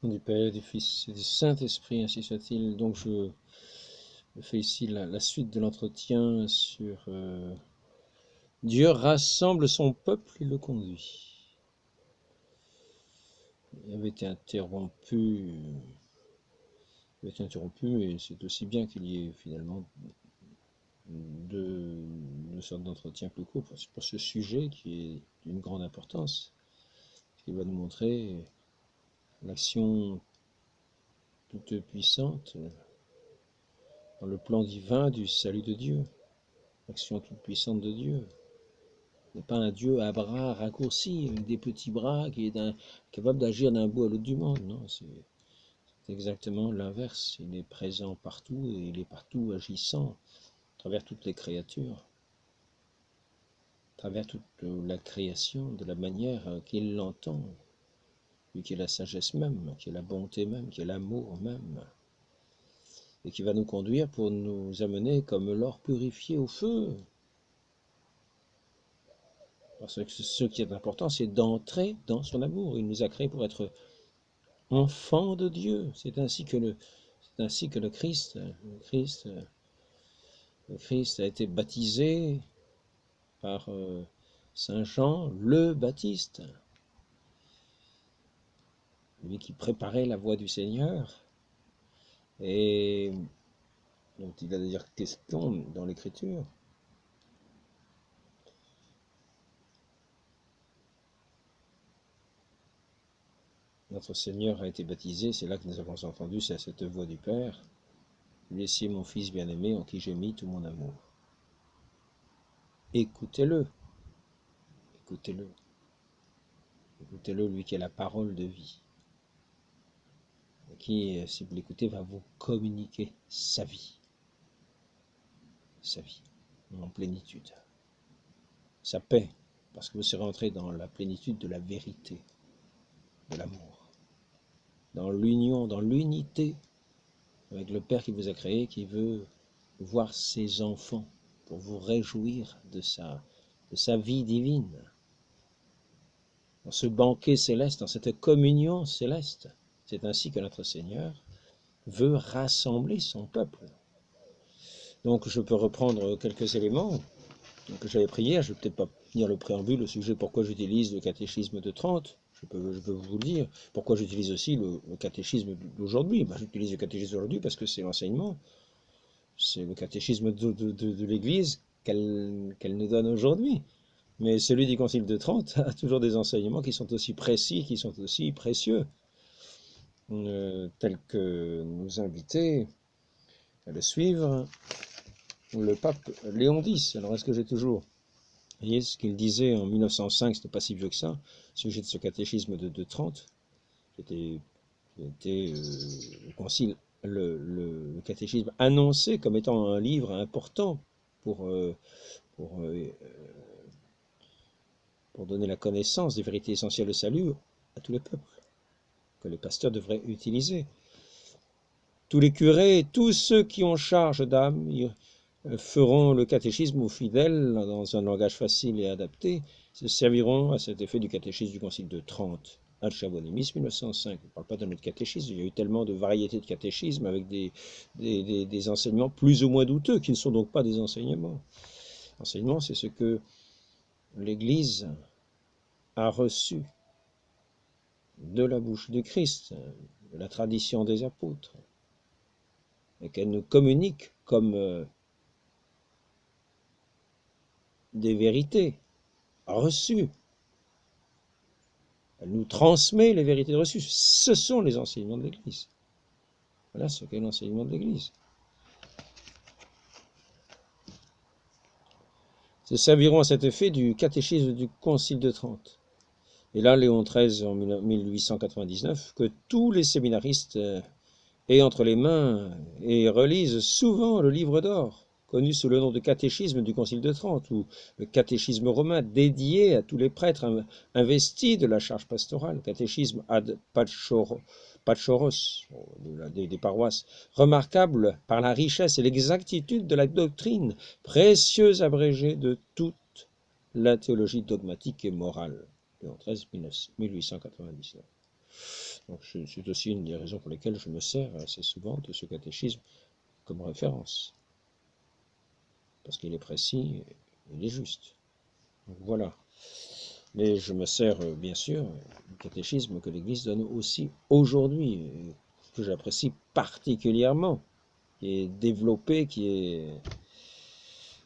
Du Père, du Fils et du Saint-Esprit, ainsi soit-il. Donc je fais ici la suite de l'entretien sur Dieu rassemble son peuple et le conduit. Il avait été interrompu et c'est aussi bien qu'il y ait finalement deux sortes d'entretiens plus courts pour ce sujet qui est d'une grande importance, qui va nous montrer l'action toute puissante dans le plan divin du salut de Dieu, l'action toute puissante de Dieu. Ce n'est pas un Dieu à bras raccourcis, avec des petits bras, qui est capable d'agir d'un bout à l'autre du monde. Non, c'est exactement l'inverse. Il est présent partout et il est partout agissant à travers toutes les créatures, à travers toute la création, de la manière qu'il l'entend, lui qui est la sagesse même, qui est la bonté même, qui est l'amour même, et qui va nous conduire pour nous amener comme l'or purifié au feu. Parce que ce qui est important, c'est d'entrer dans son amour. Il nous a créés pour être enfants de Dieu. C'est ainsi que le Christ a été baptisé par Saint Jean le Baptiste, lui qui préparait la voie du Seigneur et dont il va dire question dans l'Écriture. Notre Seigneur a été baptisé, c'est là que nous avons entendu, c'est à cette voix du Père. Voici mon Fils bien-aimé en qui j'ai mis tout mon amour. Écoutez-le, écoutez-le, écoutez-le, lui qui est la parole de vie, et qui, si vous l'écoutez, va vous communiquer sa vie en plénitude, sa paix, parce que vous serez entré dans la plénitude de la vérité, de l'amour, dans l'union, dans l'unité avec le Père qui vous a créé, qui veut voir ses enfants pour vous réjouir de sa vie divine, dans ce banquet céleste, dans cette communion céleste. C'est ainsi que notre Seigneur veut rassembler son peuple. Donc je peux reprendre quelques éléments que j'avais pris hier. Je ne vais peut-être pas finir le préambule, le sujet pourquoi j'utilise le catéchisme de Trente. Je peux vous le dire. Pourquoi j'utilise aussi le catéchisme d'aujourd'hui. J'utilise le catéchisme d'aujourd'hui parce que c'est l'enseignement, c'est le catéchisme de l'Église qu'elle nous donne aujourd'hui. Mais celui du Concile de Trente a toujours des enseignements qui sont aussi précis, qui sont aussi précieux, tels que nous inviter à le suivre le pape Léon X. Alors est-ce que j'ai toujours... Vous voyez ce qu'il disait en 1905, c'était pas si vieux que ça, au sujet de ce catéchisme de Trente, qui était le concile, le catéchisme annoncé comme étant un livre important pour, pour, euh, pour donner la connaissance des vérités essentielles de salut à tous les peuples, que les pasteurs devraient utiliser. Tous les curés, tous ceux qui ont charge d'âme, feront le catéchisme aux fidèles dans un langage facile et adapté, se serviront à cet effet du catéchisme du Concile de Trente. Ad Chabonimis 1905. On ne parle pas d'un autre catéchisme, il y a eu tellement de variétés de catéchismes avec des enseignements plus ou moins douteux, qui ne sont donc pas des enseignements. L'enseignement, c'est ce que l'Église a reçu de la bouche du Christ, de la tradition des apôtres, et qu'elle nous communique comme des vérités reçues. Elle nous transmet les vérités reçues. Ce sont les enseignements de l'Église. Voilà ce qu'est l'enseignement de l'Église. Se serviront à cet effet du catéchisme du Concile de Trente. Et là, Léon XIII, en 1899, que tous les séminaristes aient entre les mains et relisent souvent le livre d'or, connu sous le nom de catéchisme du Concile de Trente, ou le catéchisme romain dédié à tous les prêtres investis de la charge pastorale, catéchisme ad pachoros des paroisses, remarquable par la richesse et l'exactitude de la doctrine, précieux abrégé de toute la théologie dogmatique et morale. Léon XIII, 1899. Donc c'est aussi une des raisons pour lesquelles je me sers assez souvent de ce catéchisme comme référence, parce qu'il est précis, il est juste. Donc voilà. Mais je me sers bien sûr du catéchisme que l'Église donne aussi aujourd'hui, que j'apprécie particulièrement, qui est développé, qui est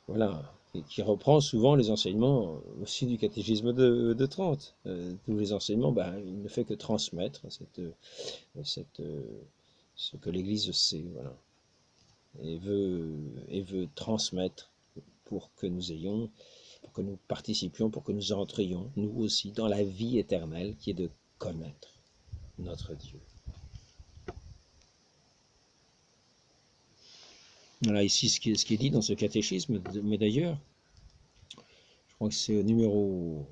voilà, et qui reprend souvent les enseignements aussi du catéchisme de Trente. Tous les enseignements, il ne fait que transmettre ce que l'Église sait, voilà, et veut transmettre pour que nous ayons, pour que nous participions, pour que nous entrions, nous aussi, dans la vie éternelle qui est de connaître notre Dieu. Voilà ici ce qui est dit dans ce catéchisme, mais d'ailleurs, je crois que c'est au numéro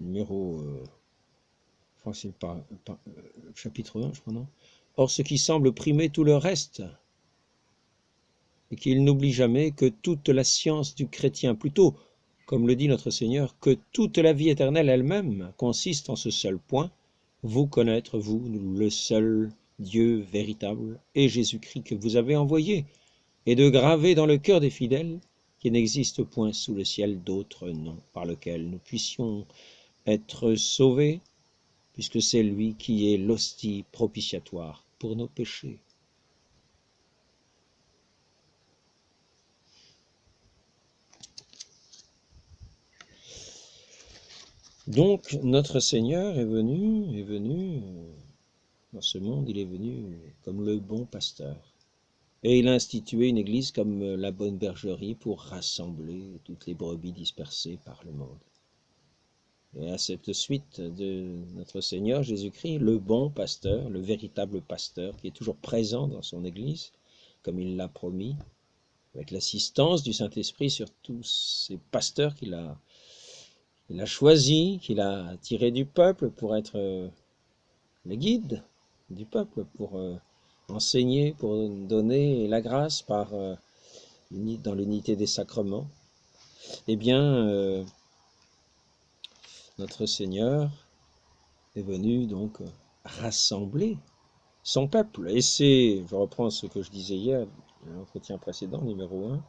je crois que c'est chapitre 1, je crois, non? Or, ce qui semble primer tout le reste, et qu'il n'oublie jamais que toute la science du chrétien, plutôt, comme le dit notre Seigneur, que toute la vie éternelle elle-même consiste en ce seul point, vous connaître, vous, le seul Dieu véritable, et Jésus-Christ que vous avez envoyé, et de graver dans le cœur des fidèles qu'il n'existe point sous le ciel d'autre nom par lequel nous puissions être sauvés, puisque c'est lui qui est l'hostie propitiatoire pour nos péchés. Donc notre Seigneur est venu dans ce monde, il est venu comme le bon pasteur. Et il a institué une église comme la bonne bergerie pour rassembler toutes les brebis dispersées par le monde. Et à cette suite de notre Seigneur Jésus-Christ, le bon pasteur, le véritable pasteur, qui est toujours présent dans son Église, comme il l'a promis, avec l'assistance du Saint-Esprit sur tous ces pasteurs qu'il a choisis, qu'il a tirés du peuple pour être les guides du peuple, pour enseigner, pour donner la grâce dans l'unité des sacrements. Eh bien, notre Seigneur est venu donc rassembler son peuple. Et je reprends ce que je disais hier, l'entretien précédent, numéro 1,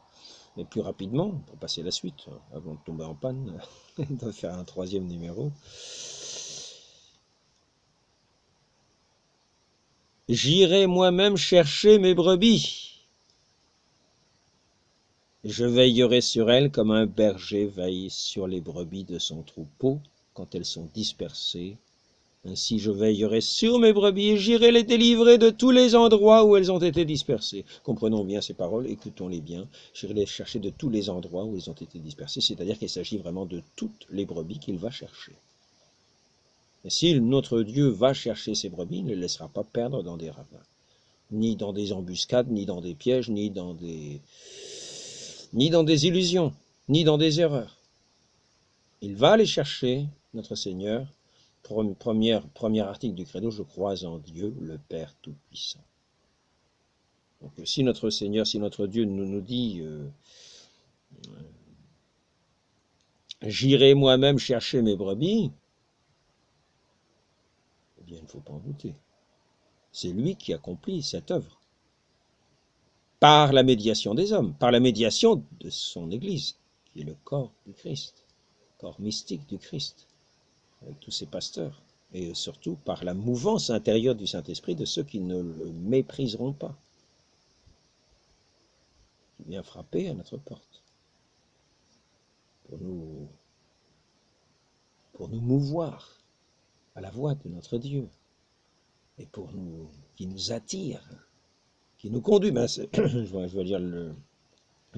mais plus rapidement, pour passer à la suite, avant de tomber en panne, de faire un troisième numéro. J'irai moi-même chercher mes brebis. Je veillerai sur elles comme un berger veille sur les brebis de son troupeau quand elles sont dispersées. Ainsi je veillerai sur mes brebis et j'irai les délivrer de tous les endroits où elles ont été dispersées. Comprenons bien ces paroles, écoutons-les bien. J'irai les chercher de tous les endroits où elles ont été dispersées, c'est-à-dire qu'il s'agit vraiment de toutes les brebis qu'il va chercher. Et si notre Dieu va chercher ses brebis, il ne les laissera pas perdre dans des ravins, ni dans des embuscades, ni dans des pièges, ni dans des illusions, ni dans des erreurs. Il va aller chercher, notre Seigneur. Premier article du credo, je crois en Dieu, le Père Tout-Puissant. Donc si notre Seigneur, si notre Dieu nous dit j'irai moi-même chercher mes brebis, eh bien il ne faut pas en douter. C'est lui qui accomplit cette œuvre. Par la médiation des hommes, par la médiation de son Église, qui est le corps du Christ, corps mystique du Christ, avec tous ses pasteurs, et surtout par la mouvance intérieure du Saint-Esprit de ceux qui ne le mépriseront pas, qui vient frapper à notre porte, pour nous mouvoir à la voix de notre Dieu, et qui nous attire, qui nous conduit. Je vais dire la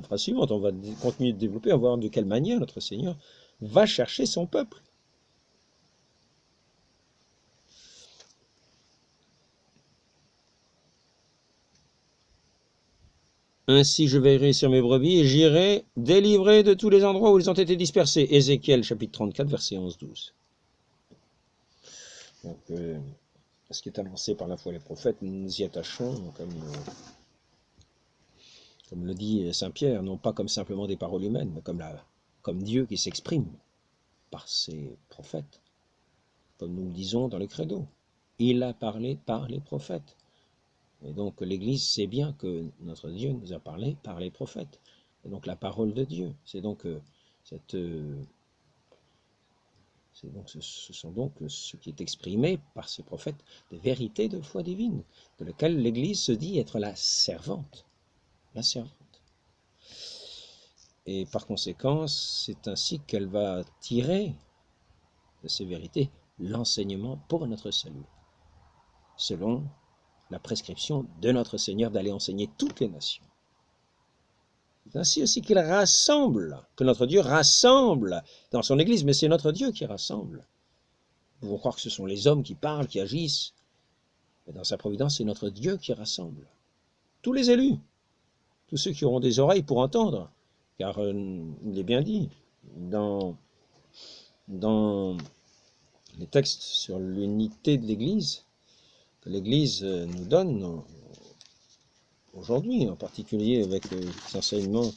phrase suivante, on va continuer de développer, on va voir de quelle manière notre Seigneur va chercher son peuple. Ainsi je veillerai sur mes brebis et j'irai délivrer de tous les endroits où ils ont été dispersés. Ézéchiel chapitre 34, verset 11-12. Donc, ce qui est annoncé par la foi les prophètes, nous nous y attachons, comme le dit saint Pierre, non pas comme simplement des paroles humaines, mais comme Dieu qui s'exprime par ses prophètes, comme nous le disons dans le credo. il a parlé par les prophètes. Et donc l'Église sait bien que notre Dieu nous a parlé par les prophètes. Et donc la parole de Dieu, c'est donc ce sont donc ce qui est exprimé par ces prophètes, des vérités de foi divine, de laquelle l'Église se dit être la servante. La servante. Et par conséquent, c'est ainsi qu'elle va tirer de ces vérités l'enseignement pour notre salut, selon la prescription de notre Seigneur d'aller enseigner toutes les nations. C'est ainsi aussi qu'il rassemble, que notre Dieu rassemble dans son Église, mais c'est notre Dieu qui rassemble. Nous pouvons croire que ce sont les hommes qui parlent, qui agissent, mais dans sa providence, c'est notre Dieu qui rassemble. Tous les élus, tous ceux qui auront des oreilles pour entendre, car il est bien dit dans les textes sur l'unité de l'Église, que l'Église nous donne aujourd'hui, en particulier avec les enseignements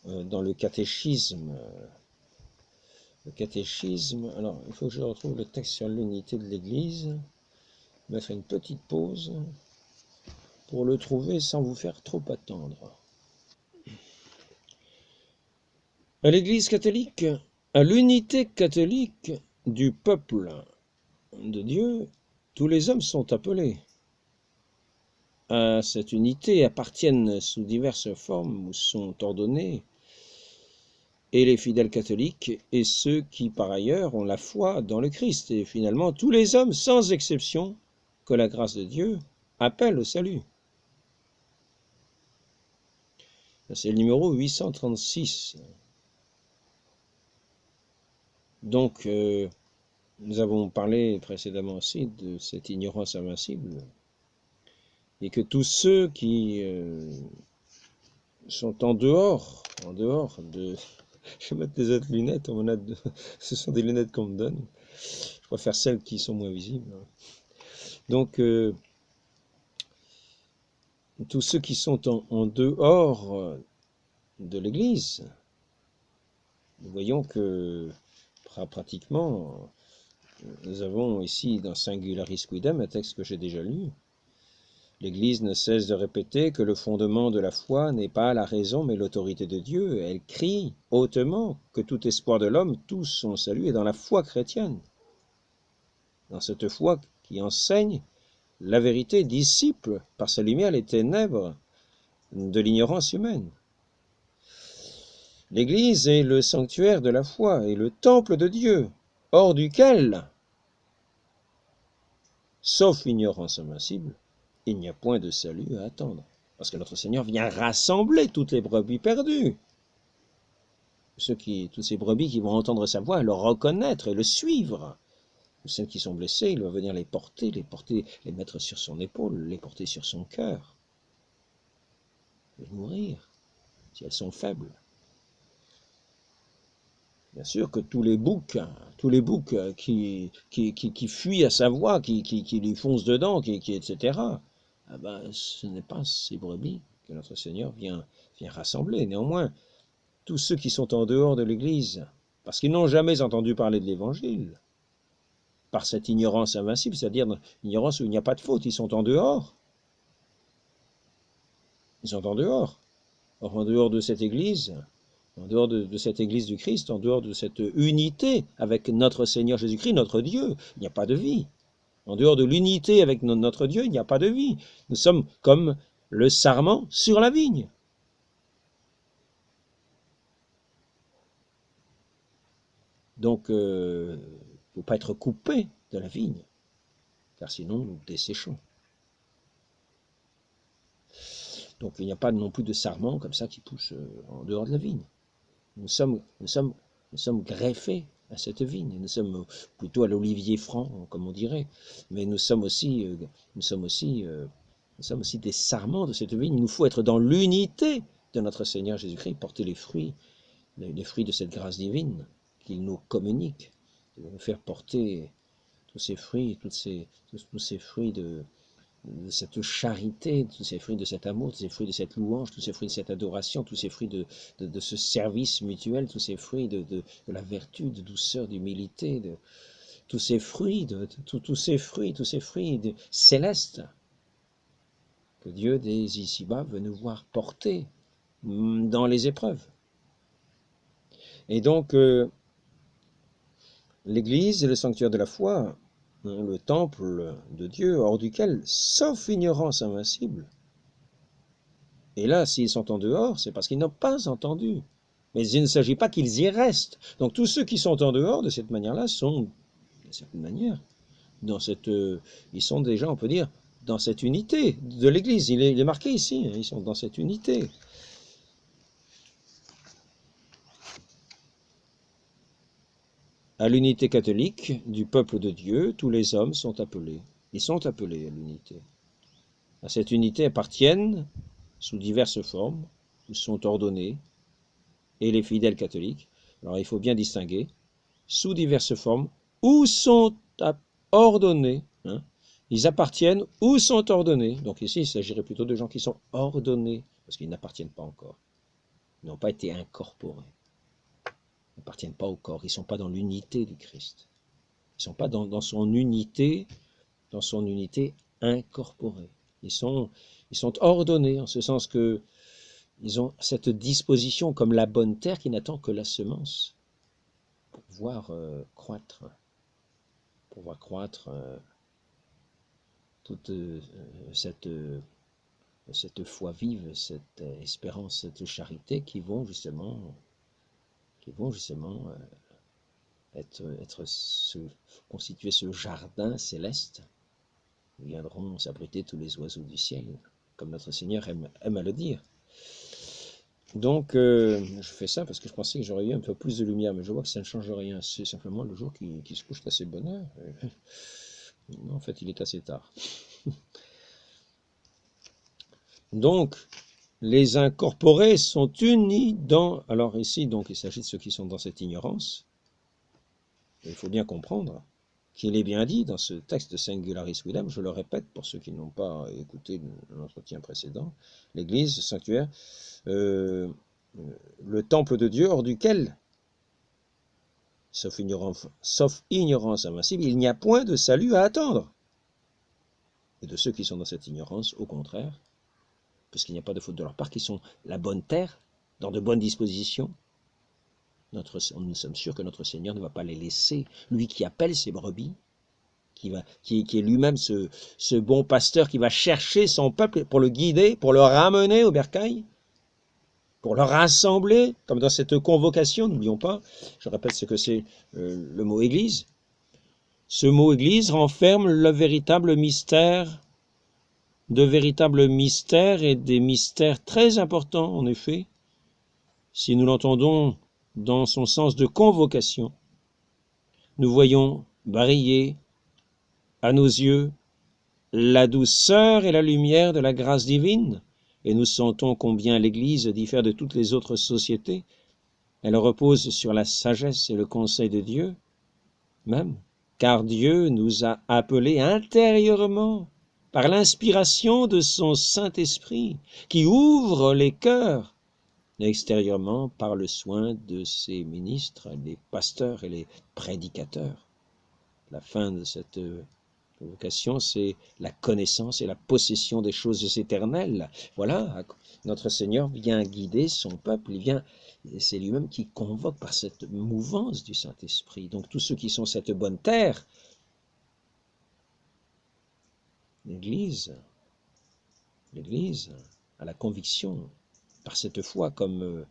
dans le catéchisme. Alors il faut que je retrouve le texte sur l'unité de l'Église. Je vais faire une petite pause pour le trouver sans vous faire trop attendre. À l'Église catholique, à l'unité catholique du peuple de Dieu, tous les hommes sont appelés. À cette unité appartiennent sous diverses formes ou sont ordonnés et les fidèles catholiques et ceux qui par ailleurs ont la foi dans le Christ. Et finalement, tous les hommes, sans exception, que la grâce de Dieu appelle au salut. C'est le numéro 836. Donc, nous avons parlé précédemment aussi de cette ignorance invincible et que tous ceux qui sont en dehors de... Je vais mettre des autres lunettes, ce sont des lunettes qu'on me donne. Je préfère celles qui sont moins visibles. Donc, tous ceux qui sont en dehors de l'Église, nous voyons que pratiquement, nous avons ici dans Singularis Quidem, un texte que j'ai déjà lu, l'Église ne cesse de répéter que le fondement de la foi n'est pas la raison mais l'autorité de Dieu. Elle crie hautement que tout espoir de l'homme, tout son salut est dans la foi chrétienne. Dans cette foi qui enseigne la vérité, dissipe par sa lumière les ténèbres de l'ignorance humaine. L'Église est le sanctuaire de la foi et le temple de Dieu, hors duquel, sauf ignorance invincible, il n'y a point de salut à attendre. Parce que notre Seigneur vient rassembler toutes les brebis perdues. Toutes ces brebis qui vont entendre sa voix, le reconnaître et le suivre. Celles qui sont blessées, il va venir les porter, les mettre sur son épaule, les porter sur son cœur. Les nourrir, si elles sont faibles. Bien sûr que tous les boucs qui fuient à sa voix, qui lui foncent dedans, etc., ah ben, ce n'est pas ces brebis que notre Seigneur vient rassembler. Néanmoins, tous ceux qui sont en dehors de l'Église, parce qu'ils n'ont jamais entendu parler de l'Évangile, par cette ignorance invincible, c'est-à-dire l'ignorance où il n'y a pas de faute, ils sont en dehors. Ils sont en dehors. Or, en dehors de cette Église, en dehors de cette Église du Christ, en dehors de cette unité avec notre Seigneur Jésus-Christ, notre Dieu, il n'y a pas de vie. En dehors de l'unité avec notre Dieu, il n'y a pas de vie. Nous sommes comme le sarment sur la vigne. Donc, il ne faut pas être coupé de la vigne, car sinon nous desséchons. Donc, il n'y a pas non plus de sarment comme ça qui pousse en dehors de la vigne. Nous sommes greffés à cette vigne. Nous sommes plutôt à l'olivier franc, comme on dirait. Mais nous sommes aussi des sarments de cette vigne. Il nous faut être dans l'unité de notre Seigneur Jésus-Christ, porter les fruits de cette grâce divine qu'il nous communique. Il va nous faire porter tous ces fruits, tous ces fruits de cette charité, tous ces fruits de cet amour, tous ces fruits de cette louange, tous ces fruits de cette adoration, tous ces fruits de ce service mutuel, tous ces fruits de la vertu, de douceur, d'humilité, tous ces fruits, tous ces fruits célestes que Dieu dès ici-bas veut nous voir porter dans les épreuves. Et donc, l'Église est le sanctuaire de la foi, le temple de Dieu, hors duquel, sauf ignorance invincible, et là, s'ils sont en dehors, c'est parce qu'ils n'ont pas entendu. Mais il ne s'agit pas qu'ils y restent. Donc tous ceux qui sont en dehors de cette manière-là sont, d'une certaine manière, ils sont déjà, on peut dire, dans cette unité de l'Église. Il est marqué ici, ils sont dans cette unité. À l'unité catholique du peuple de Dieu, tous les hommes sont appelés. Ils sont appelés à l'unité. À cette unité appartiennent, sous diverses formes, ou sont ordonnés, et les fidèles catholiques. Alors il faut bien distinguer, sous diverses formes, ou sont ordonnés. Ils appartiennent ou sont ordonnés. Donc ici, il s'agirait plutôt de gens qui sont ordonnés, parce qu'ils n'appartiennent pas encore. Ils n'ont pas été incorporés. Ils n'appartiennent pas au corps. Ils ne sont pas dans l'unité du Christ. Ils ne sont pas dans son unité incorporée. Ils sont ordonnés, en ce sens que ils ont cette disposition comme la bonne terre qui n'attend que la semence pour pouvoir croître. Pour pouvoir croître toute cette foi vive, cette espérance, cette charité qui vont justement constituer ce jardin céleste où viendront s'abriter tous les oiseaux du ciel, comme notre Seigneur aime à le dire. Donc, je fais ça parce que je pensais que j'aurais eu un peu plus de lumière, mais je vois que ça ne change rien. C'est simplement le jour qui se couche assez bonne heure. Non, en fait, il est assez tard. Donc, les incorporés sont unis dans... Alors ici, donc, il s'agit de ceux qui sont dans cette ignorance. Et il faut bien comprendre qu'il est bien dit dans ce texte de Singularis Vidam, je le répète pour ceux qui n'ont pas écouté l'entretien précédent, l'Église, le sanctuaire, le temple de Dieu hors duquel, sauf ignorance invincible, il n'y a point de salut à attendre. Et de ceux qui sont dans cette ignorance, au contraire, parce qu'il n'y a pas de faute de leur part, qui sont la bonne terre, dans de bonnes dispositions, nous sommes sûrs que notre Seigneur ne va pas les laisser, lui qui appelle ses brebis, qui est lui-même ce bon pasteur qui va chercher son peuple pour le guider, pour le ramener au bercail, pour le rassembler, comme dans cette convocation, n'oublions pas, je répète ce que c'est le mot Église. Ce mot Église renferme le véritable mystère, de véritables mystères et des mystères très importants, en effet, si nous l'entendons dans son sens de convocation. Nous voyons briller à nos yeux la douceur et la lumière de la grâce divine, et nous sentons combien l'Église diffère de toutes les autres sociétés. Elle repose sur la sagesse et le conseil de Dieu, même, car Dieu nous a appelés intérieurement par l'inspiration de son Saint-Esprit, qui ouvre les cœurs, et extérieurement par le soin de ses ministres, les pasteurs et les prédicateurs. La fin de cette vocation, c'est la connaissance et la possession des choses éternelles. Voilà, notre Seigneur vient guider son peuple, c'est lui-même qui convoque par cette mouvance du Saint-Esprit. Donc tous ceux qui sont cette bonne terre, l'Église a la conviction, par cette foi, comme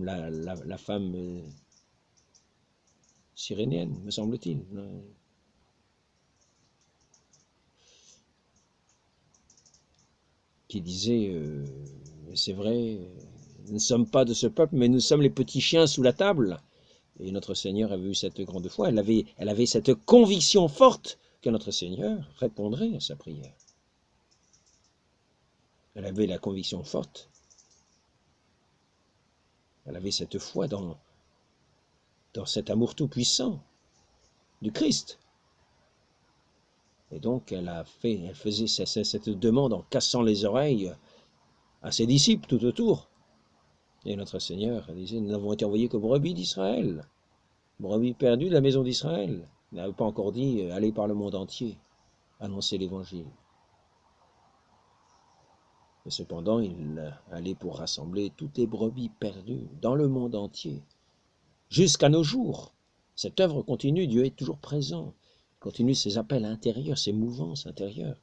la femme cyrénienne, me semble-t-il, qui disait, c'est vrai, nous ne sommes pas de ce peuple, mais nous sommes les petits chiens sous la table. Et notre Seigneur avait eu cette grande foi, elle avait cette conviction forte que notre Seigneur répondrait à sa prière. Elle avait la conviction forte, elle avait cette foi dans cet amour tout-puissant du Christ. Et donc elle faisait cette demande en cassant les oreilles à ses disciples tout autour. Et notre Seigneur disait, nous n'avons été envoyés que brebis d'Israël, brebis perdues de la maison d'Israël. Il n'avait pas encore dit « Allez par le monde entier, annoncer l'Évangile ». Et cependant, il allait pour rassembler toutes les brebis perdues dans le monde entier. Jusqu'à nos jours, cette œuvre continue, Dieu est toujours présent. Il continue ses appels intérieurs, ses mouvances intérieures.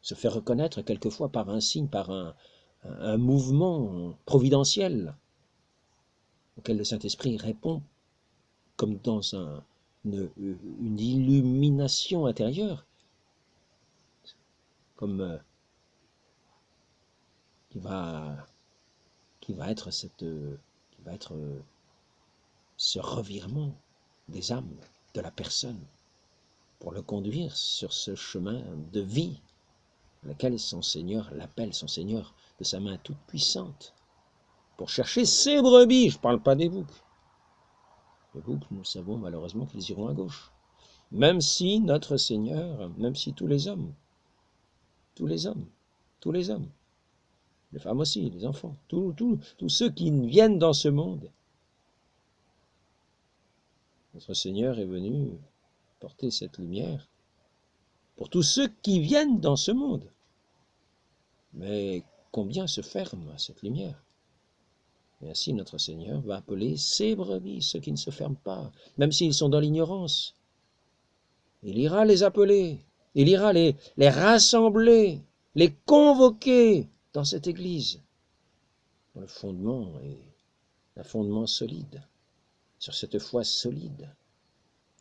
Se fait reconnaître quelquefois par un signe, par un mouvement providentiel auquel le Saint-Esprit répond comme dans une illumination intérieure, comme qui va être ce revirement des âmes, de la personne, pour le conduire sur ce chemin de vie, à laquelle son Seigneur l'appelle, son Seigneur de sa main toute puissante, pour chercher ses brebis. Je ne parle pas des boucs. Les boucs, nous savons malheureusement qu'ils iront à gauche. Même si notre Seigneur, même si tous les hommes, les femmes aussi, les enfants, tous ceux qui viennent dans ce monde, notre Seigneur est venu porter cette lumière pour tous ceux qui viennent dans ce monde. Mais combien se ferment à cette lumière? Et ainsi notre Seigneur va appeler ses brebis, ceux qui ne se ferment pas, même s'ils sont dans l'ignorance. Il ira les appeler, il ira les rassembler, les convoquer dans cette Église, dont le fondement est un fondement solide, sur cette foi solide,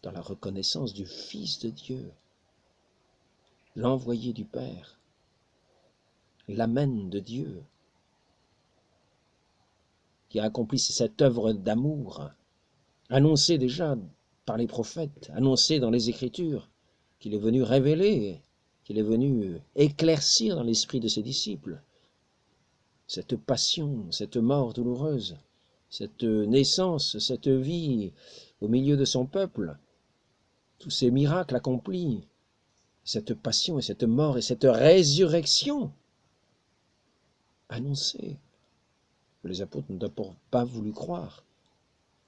dans la reconnaissance du Fils de Dieu, l'envoyé du Père, l'Amen de Dieu, qui a accompli cette œuvre d'amour, annoncée déjà par les prophètes, annoncée dans les Écritures, qu'il est venu révéler, qu'il est venu éclaircir dans l'esprit de ses disciples. Cette passion, cette mort douloureuse, cette naissance, cette vie au milieu de son peuple, tous ces miracles accomplis, cette passion et cette mort et cette résurrection annoncée, que les apôtres n'ont d'abord pas voulu croire.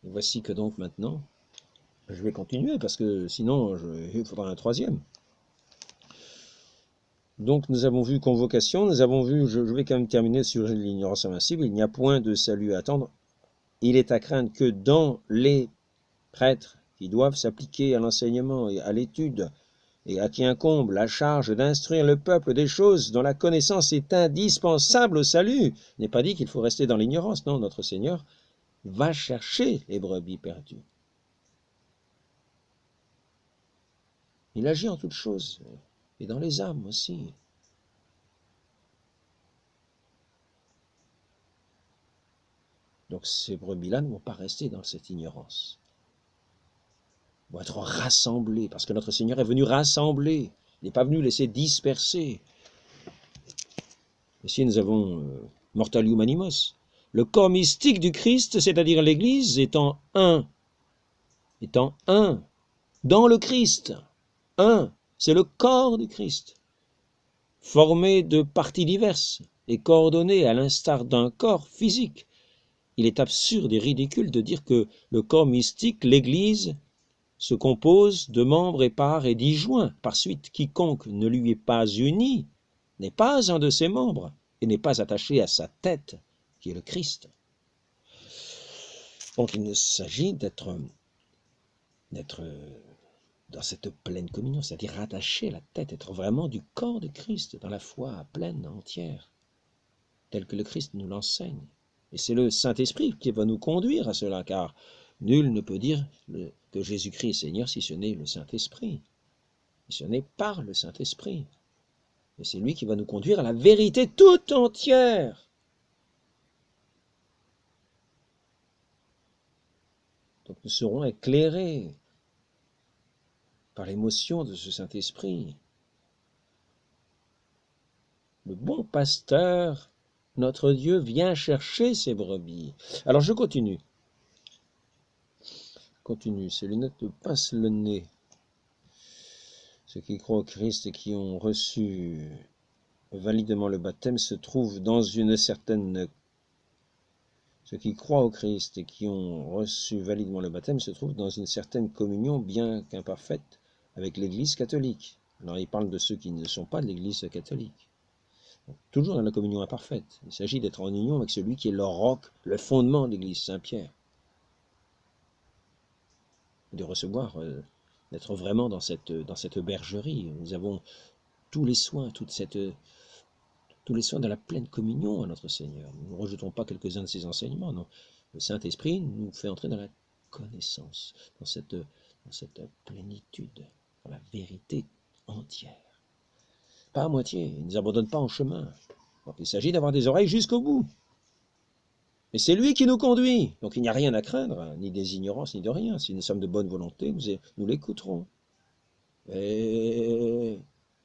Et voici que donc maintenant, je vais continuer parce que sinon il faudra un troisième. Donc nous avons vu convocation, nous avons vu, je vais quand même terminer sur l'ignorance invincible, il n'y a point de salut à attendre. Il est à craindre que dans les prêtres qui doivent s'appliquer à l'enseignement et à l'étude, et à qui incombe la charge d'instruire le peuple des choses dont la connaissance est indispensable au salut, n'est pas dit qu'il faut rester dans l'ignorance, non, notre Seigneur va chercher les brebis perdues. Il agit en toutes choses, et dans les âmes aussi. Donc ces brebis-là ne vont pas rester dans cette ignorance. Ils vont être rassemblés, parce que notre Seigneur est venu rassembler. Il n'est pas venu laisser disperser. Ici nous avons Mortalium Animos. Le corps mystique du Christ, c'est-à-dire l'Église, étant un, dans le Christ. Un, c'est le corps du Christ, formé de parties diverses et coordonné à l'instar d'un corps physique. Il est absurde et ridicule de dire que le corps mystique, l'Église, se compose de membres épars et disjoints. Par suite, quiconque ne lui est pas uni n'est pas un de ses membres et n'est pas attaché à sa tête, qui est le Christ. Donc il s'agit d'être dans cette pleine communion, c'est-à-dire rattacher la tête, être vraiment du corps de Christ, dans la foi pleine, entière, tel que le Christ nous l'enseigne. Et c'est le Saint-Esprit qui va nous conduire à cela, car nul ne peut dire que Jésus-Christ est Seigneur si ce n'est le Saint-Esprit. Et ce n'est par le Saint-Esprit. Et c'est lui qui va nous conduire à la vérité toute entière. Donc nous serons éclairés par l'émotion de ce Saint-Esprit. Le bon pasteur, notre Dieu, vient chercher ses brebis. Alors je continue. Ces lunettes me passent le nez. Ceux qui croient au Christ et qui ont reçu validement le baptême se trouvent dans une certaine Ceux qui croient au Christ et qui ont reçu validement le baptême se trouvent dans une certaine communion, bien qu'imparfaite, avec l'Église catholique. Alors il parle de ceux qui ne sont pas de l'Église catholique. Donc, toujours dans la communion imparfaite. Il s'agit d'être en union avec celui qui est le roc, le fondement de l'Église, Saint-Pierre. De recevoir, d'être vraiment dans cette bergerie. Nous avons tous les soins, tous les soins de la pleine communion à notre Seigneur. Nous ne rejetons pas quelques-uns de ses enseignements, non. Le Saint-Esprit nous fait entrer dans la connaissance, dans cette plénitude, dans la vérité entière. Pas à moitié, il ne nous abandonne pas en chemin. Donc il s'agit d'avoir des oreilles jusqu'au bout. Et c'est lui qui nous conduit. Donc il n'y a rien à craindre, ni des ignorances, ni de rien. Si nous sommes de bonne volonté, nous l'écouterons. Et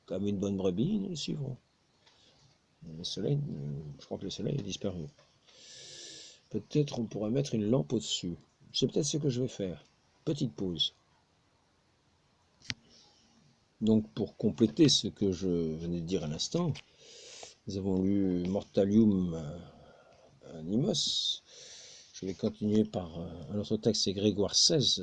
comme une bonne brebis, nous le suivrons. Le soleil, je crois que le soleil a disparu. Peut-être on pourrait mettre une lampe au-dessus. C'est peut-être ce que je vais faire. Petite pause. Donc pour compléter ce que je venais de dire à l'instant, nous avons lu Mortalium Animos. Je vais continuer par un autre texte, c'est Grégoire XVI,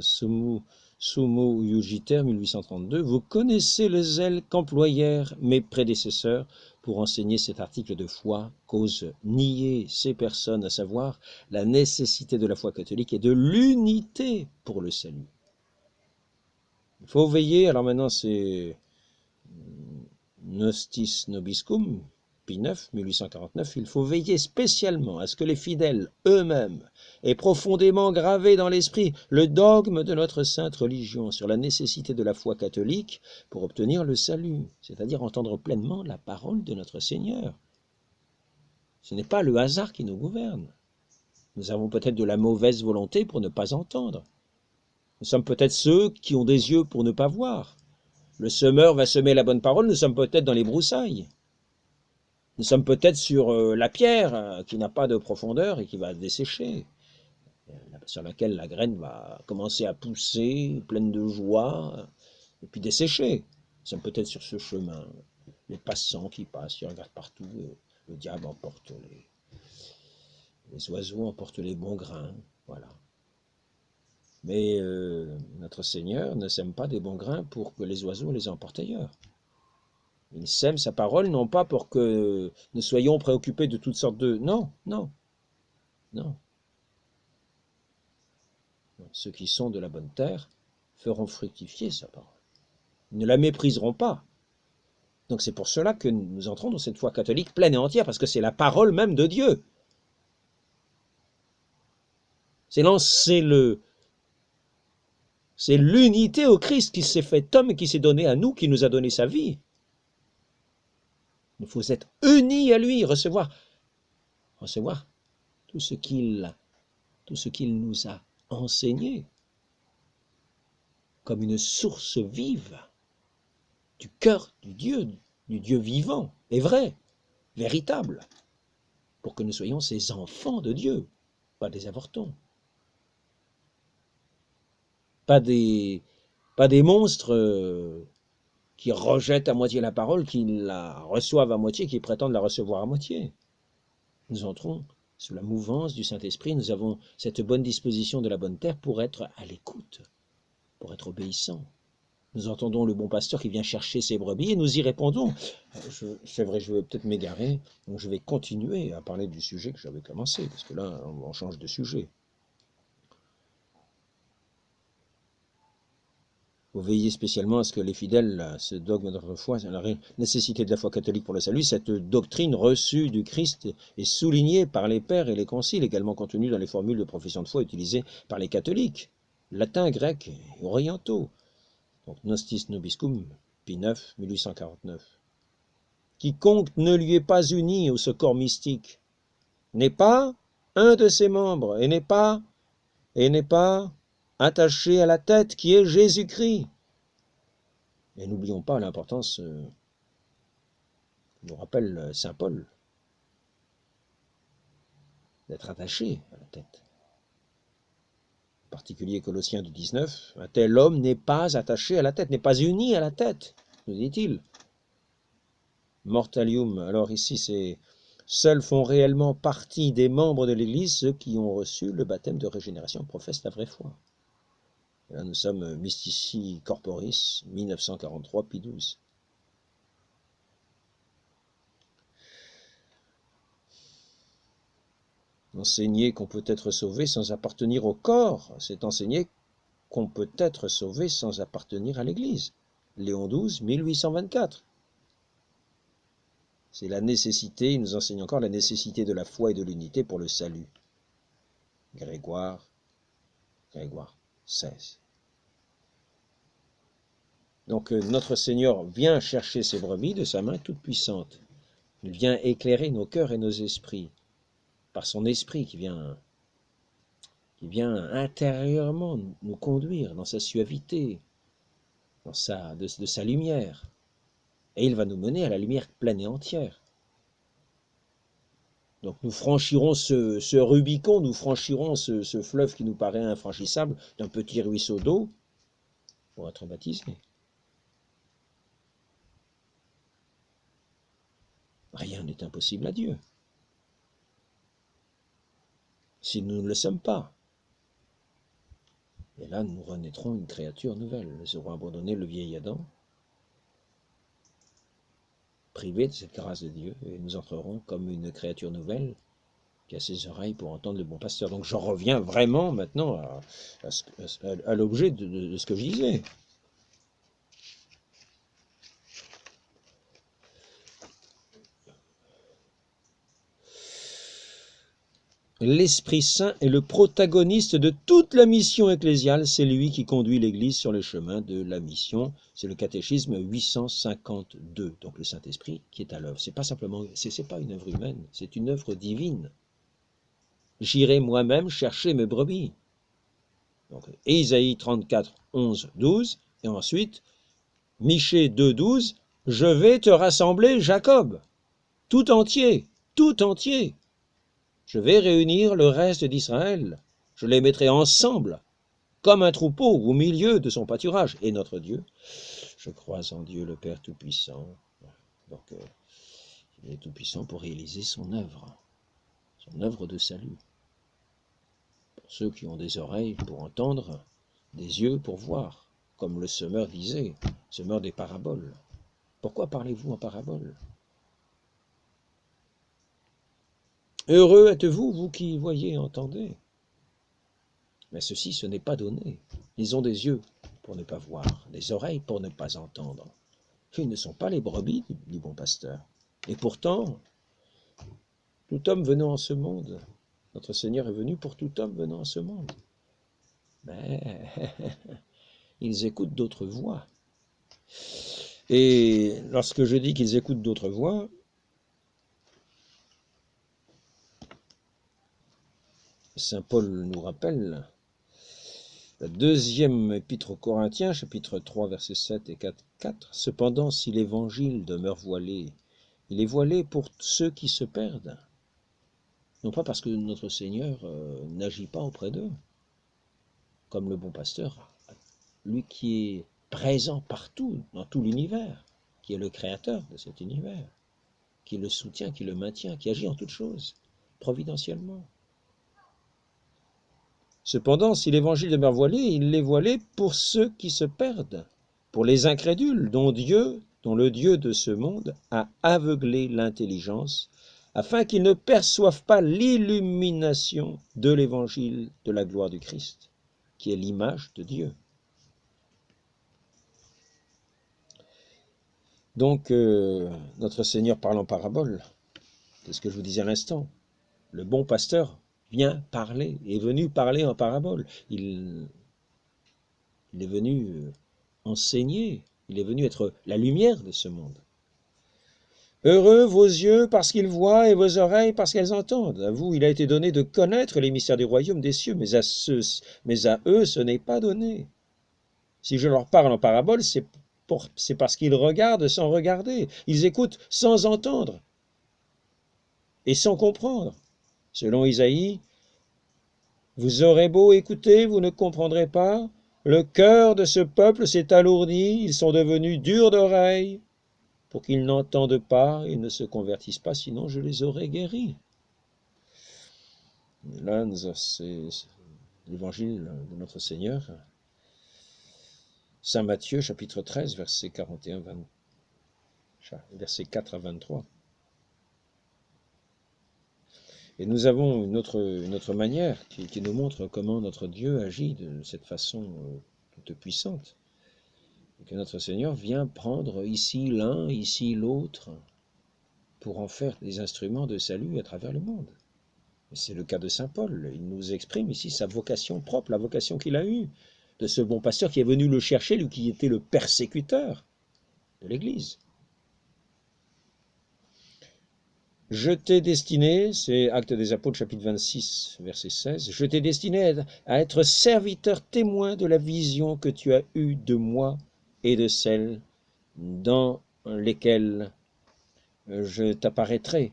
Sumo Iugiter, 1832. Vous connaissez le zèle qu'employèrent mes prédécesseurs pour enseigner cet article de foi, qu'osent nier ces personnes, à savoir la nécessité de la foi catholique et de l'unité pour le salut. Il faut veiller, alors maintenant c'est Nostis Nobiscum, Pie IX, 1849, il faut veiller spécialement à ce que les fidèles eux-mêmes aient profondément gravé dans l'esprit le dogme de notre sainte religion sur la nécessité de la foi catholique pour obtenir le salut, c'est-à-dire entendre pleinement la parole de notre Seigneur. Ce n'est pas le hasard qui nous gouverne. Nous avons peut-être de la mauvaise volonté pour ne pas entendre. Nous sommes peut-être ceux qui ont des yeux pour ne pas voir. Le semeur va semer la bonne parole, nous sommes peut-être dans les broussailles. Nous sommes peut-être sur la pierre qui n'a pas de profondeur et qui va dessécher, sur laquelle la graine va commencer à pousser, pleine de joie, et puis dessécher. Nous sommes peut-être sur ce chemin. Les passants qui passent, qui regardent partout, le diable emporte les oiseaux, emportent les bons grains, voilà. Mais notre Seigneur ne sème pas des bons grains pour que les oiseaux les emportent ailleurs. Il sème sa parole, non pas pour que nous soyons préoccupés de toutes sortes de... Non, non, non. Ceux qui sont de la bonne terre feront fructifier sa parole. Ils ne la mépriseront pas. Donc c'est pour cela que nous entrons dans cette foi catholique pleine et entière, parce que c'est la parole même de Dieu. C'est l'unité au Christ qui s'est fait homme et qui s'est donné à nous, qui nous a donné sa vie. Il faut être unis à lui, recevoir tout ce qu'il nous a enseigné comme une source vive du cœur du Dieu vivant et vrai, véritable, pour que nous soyons ces enfants de Dieu, pas des avortons, pas des monstres qui rejettent à moitié la parole, qui la reçoivent à moitié, qui prétendent la recevoir à moitié. Nous entrons sous la mouvance du Saint-Esprit, nous avons cette bonne disposition de la bonne terre pour être à l'écoute, pour être obéissants. Nous entendons le bon pasteur qui vient chercher ses brebis et nous y répondons. C'est vrai, je vais peut-être m'égarer, donc je vais continuer à parler du sujet que j'avais commencé, parce que là, on change de sujet. Il faut veiller spécialement à ce que les fidèles, ce dogme de notre foi, la nécessité de la foi catholique pour le salut, cette doctrine reçue du Christ est soulignée par les pères et les conciles, également contenue dans les formules de profession de foi utilisées par les catholiques, latins, grecs et orientaux. Donc Nostis Nobiscum, Pie IX, 1849. Quiconque ne lui est pas uni au corps mystique n'est pas un de ses membres et n'est pas attaché à la tête qui est Jésus-Christ. Et n'oublions pas l'importance, nous rappelle saint Paul, d'être attaché à la tête. En particulier Colossiens 19, un tel homme n'est pas attaché à la tête, n'est pas uni à la tête, nous dit-il. Mortalium, alors ici c'est Seuls font réellement partie des membres de l'Église ceux qui ont reçu le baptême de régénération, professent la vraie foi. Et là, nous sommes Mystici Corporis, 1943, Pie XII. Enseigner qu'on peut être sauvé sans appartenir au corps, c'est enseigner qu'on peut être sauvé sans appartenir à l'Église. Léon XII, 1824. C'est la nécessité, il nous enseigne encore la nécessité de la foi et de l'unité pour le salut. Grégoire XVI. Donc notre Seigneur vient chercher ses brebis de sa main toute puissante. Il vient éclairer nos cœurs et nos esprits par son esprit qui vient intérieurement nous conduire dans sa suavité, de sa lumière. Et il va nous mener à la lumière pleine et entière. Donc nous franchirons ce Rubicon, nous franchirons ce fleuve qui nous paraît infranchissable d'un petit ruisseau d'eau pour être baptisés. Rien n'est impossible à Dieu, si nous ne le sommes pas. Et là, nous renaîtrons une créature nouvelle. Nous aurons abandonné le vieil Adam, privé de cette grâce de Dieu, et nous entrerons comme une créature nouvelle qui a ses oreilles pour entendre le bon pasteur. Donc j'en reviens vraiment maintenant à l'objet de ce que je disais. L'Esprit Saint est le protagoniste de toute la mission ecclésiale, c'est lui qui conduit l'Église sur le chemin de la mission. C'est le catéchisme 852, donc le Saint-Esprit qui est à l'œuvre. C'est pas simplement, c'est pas une œuvre humaine, c'est une œuvre divine. J'irai moi-même chercher mes brebis. Donc Ésaïe 34, 11, 12, et ensuite Michée 2, 12, je vais te rassembler Jacob, tout entier, tout entier. Je vais réunir le reste d'Israël. Je les mettrai ensemble, comme un troupeau au milieu de son pâturage. Et notre Dieu, je crois en Dieu le Père Tout-Puissant. Donc, il est Tout-Puissant pour réaliser son œuvre de salut. Pour ceux qui ont des oreilles pour entendre, des yeux pour voir, comme le semeur disait, semeur des paraboles. Pourquoi parlez-vous en paraboles ? Heureux êtes-vous, vous qui voyez et entendez. Mais ceci, ce n'est pas donné. Ils ont des yeux pour ne pas voir, des oreilles pour ne pas entendre. Ils ne sont pas les brebis du bon pasteur. Et pourtant, tout homme venant en ce monde, notre Seigneur est venu pour tout homme venant en ce monde. Mais ils écoutent d'autres voix. Et lorsque je dis qu'ils écoutent d'autres voix, saint Paul nous rappelle la deuxième épître aux Corinthiens, chapitre 3, versets 7 et 4. Cependant, si l'évangile demeure voilé, il est voilé pour ceux qui se perdent. Non pas parce que notre Seigneur n'agit pas auprès d'eux, comme le bon pasteur, lui qui est présent partout, dans tout l'univers, qui est le créateur de cet univers, qui le soutient, qui le maintient, qui agit en toutes choses, providentiellement. Cependant, si l'évangile demeure voilé, il l'est voilé pour ceux qui se perdent, pour les incrédules, dont le Dieu de ce monde a aveuglé l'intelligence, afin qu'ils ne perçoivent pas l'illumination de l'évangile de la gloire du Christ, qui est l'image de Dieu. Donc, notre Seigneur parle en parabole, c'est ce que je vous disais à l'instant. Le bon pasteur vient parler, est venu parler en parabole. Il est venu enseigner, il est venu être la lumière de ce monde. Heureux vos yeux parce qu'ils voient et vos oreilles parce qu'elles entendent. À vous, il a été donné de connaître les mystères du royaume des cieux, mais à eux, ce n'est pas donné. Si je leur parle en parabole, c'est parce qu'ils regardent sans regarder. Ils écoutent sans entendre et sans comprendre. Selon Isaïe, vous aurez beau écouter, vous ne comprendrez pas. Le cœur de ce peuple s'est alourdi, ils sont devenus durs d'oreille. pour qu'ils n'entendent pas et ne se convertissent pas, sinon je les aurais guéris. Là, c'est l'évangile de notre Seigneur, Saint Matthieu, chapitre 13, versets 41, versets 4 à 23. Et nous avons une autre manière qui nous montre comment notre Dieu agit de cette façon toute puissante. Et que notre Seigneur vient prendre ici l'un, ici l'autre, pour en faire des instruments de salut à travers le monde. C'est le cas de saint Paul. Il nous exprime ici sa vocation propre, la vocation qu'il a eue, de ce bon pasteur qui est venu le chercher, lui qui était le persécuteur de l'Église. Je t'ai destiné, c'est Actes des Apôtres chapitre 26, verset 16, je t'ai destiné à être serviteur témoin de la vision que tu as eue de moi et de celles dans lesquelles je t'apparaîtrai.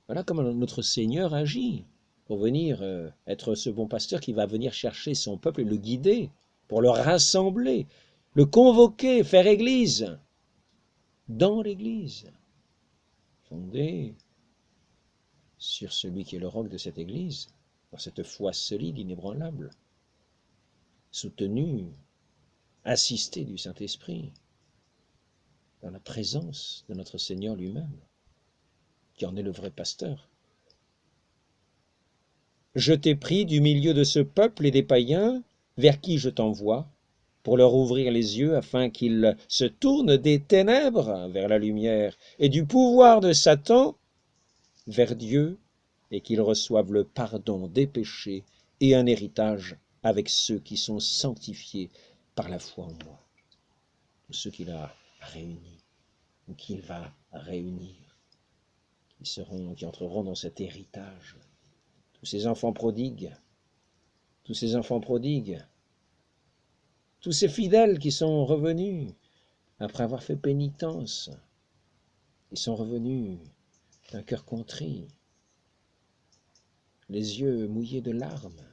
Voilà comment notre Seigneur agit pour venir être ce bon pasteur qui va venir chercher son peuple et le guider, pour le rassembler, le convoquer, faire église dans l'église, fondée sur celui qui est le roc de cette église, par cette foi solide, inébranlable, soutenue, assistée du Saint-Esprit, dans la présence de notre Seigneur lui-même, qui en est le vrai pasteur. Je t'ai pris du milieu de ce peuple et des païens, vers qui je t'envoie, pour leur ouvrir les yeux afin qu'ils se tournent des ténèbres vers la lumière et du pouvoir de Satan vers Dieu, et qu'ils reçoivent le pardon des péchés et un héritage avec ceux qui sont sanctifiés par la foi en moi. Tous ceux qu'il a réunis, ou qu'il va réunir, qui entreront dans cet héritage. Tous ces enfants prodigues, tous ces fidèles qui sont revenus après avoir fait pénitence, ils sont revenus d'un cœur contrit, les yeux mouillés de larmes,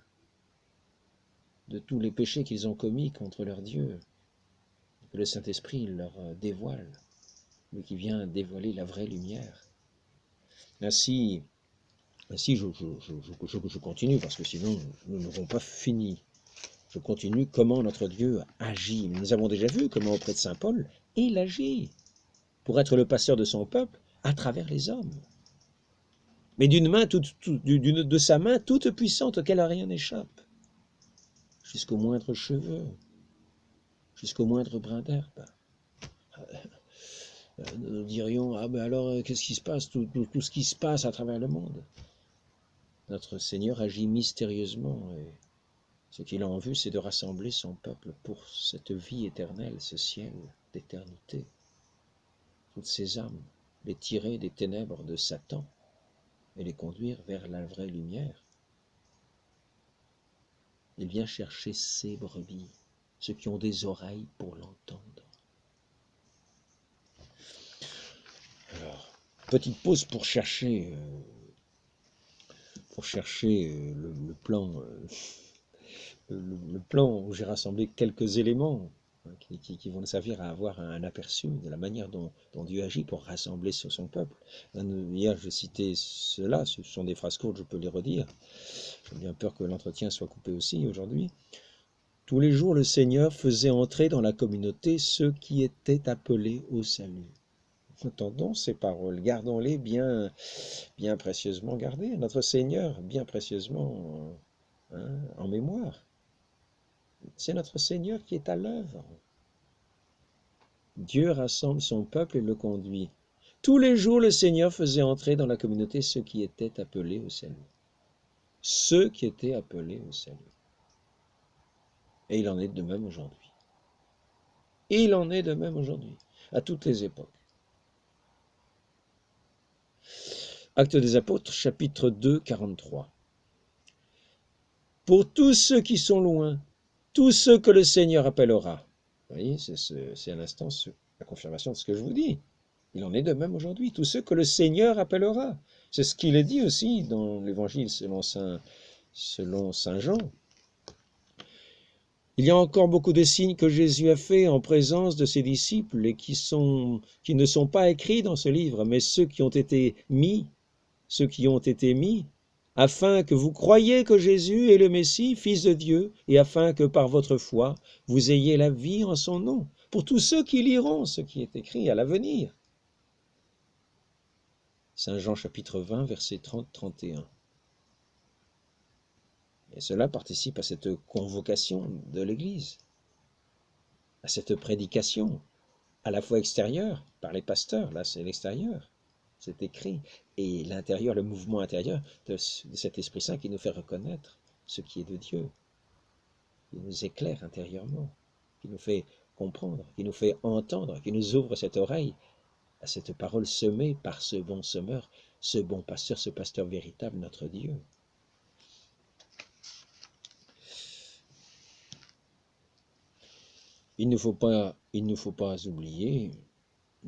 de tous les péchés qu'ils ont commis contre leur Dieu, que le Saint-Esprit leur dévoile, lui qui vient dévoiler la vraie lumière. Ainsi, je continue, parce que sinon nous n'aurons pas fini. Je continue comment notre Dieu agit. Nous avons déjà vu comment auprès de saint Paul, il agit pour être le pasteur de son peuple à travers les hommes. Mais de sa main toute puissante auquel rien n'échappe, jusqu'au moindre cheveu, jusqu'au moindre brin d'herbe. Nous dirions, ah ben alors qu'est-ce qui se passe, tout ce qui se passe à travers le monde. Notre Seigneur agit mystérieusement, et ce qu'il a en vue, c'est de rassembler son peuple pour cette vie éternelle, ce ciel d'éternité. Toutes ces âmes, les tirer des ténèbres de Satan et les conduire vers la vraie lumière. Il vient chercher ses brebis, ceux qui ont des oreilles pour l'entendre. Alors, petite pause pour chercher le plan. Le plan où j'ai rassemblé quelques éléments qui vont nous servir à avoir un aperçu de la manière dont Dieu agit pour rassembler son peuple. Hier, je citais cela, ce sont des phrases courtes, je peux les redire. J'ai bien peur que l'entretien soit coupé aussi aujourd'hui. Tous les jours, le Seigneur faisait entrer dans la communauté ceux qui étaient appelés au salut. Entendons ces paroles, gardons-les bien précieusement gardées. Notre Seigneur, bien précieusement en mémoire. C'est notre Seigneur qui est à l'œuvre. Dieu rassemble son peuple et le conduit. Tous les jours, le Seigneur faisait entrer dans la communauté ceux qui étaient appelés au salut. Ceux qui étaient appelés au salut. Et il en est de même aujourd'hui. Il en est de même aujourd'hui, à toutes les époques. Actes des Apôtres, chapitre 2, 43. Pour tous ceux qui sont loin, tous ceux que le Seigneur appellera. Vous voyez, c'est à l'instant la confirmation de ce que je vous dis. Il en est de même aujourd'hui, tous ceux que le Seigneur appellera. C'est ce qu'il est dit aussi dans l'Évangile selon saint Jean. Il y a encore beaucoup de signes que Jésus a faits en présence de ses disciples et qui ne sont pas écrits dans ce livre, mais ceux qui ont été mis, afin que vous croyiez que Jésus est le Messie, Fils de Dieu, et afin que par votre foi, vous ayez la vie en son nom, pour tous ceux qui liront ce qui est écrit à l'avenir. Saint Jean chapitre 20, versets 30-31. Et cela participe à cette convocation de l'Église, à cette prédication, à la fois extérieure, par les pasteurs, là c'est l'extérieur, c'est écrit, et l'intérieur, le mouvement intérieur de cet Esprit Saint qui nous fait reconnaître ce qui est de Dieu, qui nous éclaire intérieurement, qui nous fait comprendre, qui nous fait entendre, qui nous ouvre cette oreille à cette parole semée par ce bon semeur, ce bon pasteur, ce pasteur véritable, notre Dieu. Il ne faut pas oublier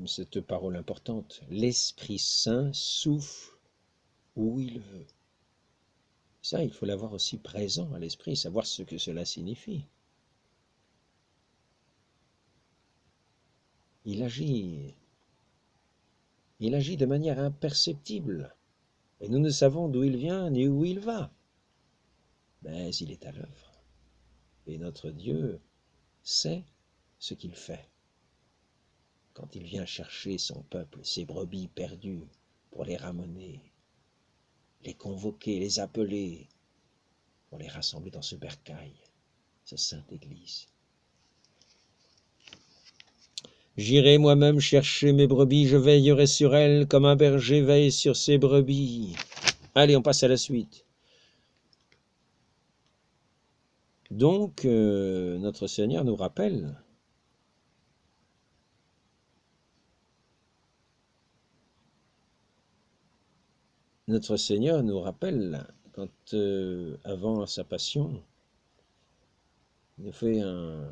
cette parole importante. L'Esprit Saint souffle où il veut. Ça, il faut l'avoir aussi présent à l'esprit, savoir ce que cela signifie. Il agit de manière imperceptible. Et nous ne savons d'où il vient ni où il va. Mais il est à l'œuvre. Et notre Dieu sait ce qu'il fait. Quand il vient chercher son peuple, ses brebis perdues, pour les ramener, les convoquer, les appeler, pour les rassembler dans ce bercail, cette sainte Église. J'irai moi-même chercher mes brebis, je veillerai sur elles comme un berger veille sur ses brebis. Allez, on passe à la suite. Donc, notre Seigneur nous rappelle quand, avant sa passion, il fait à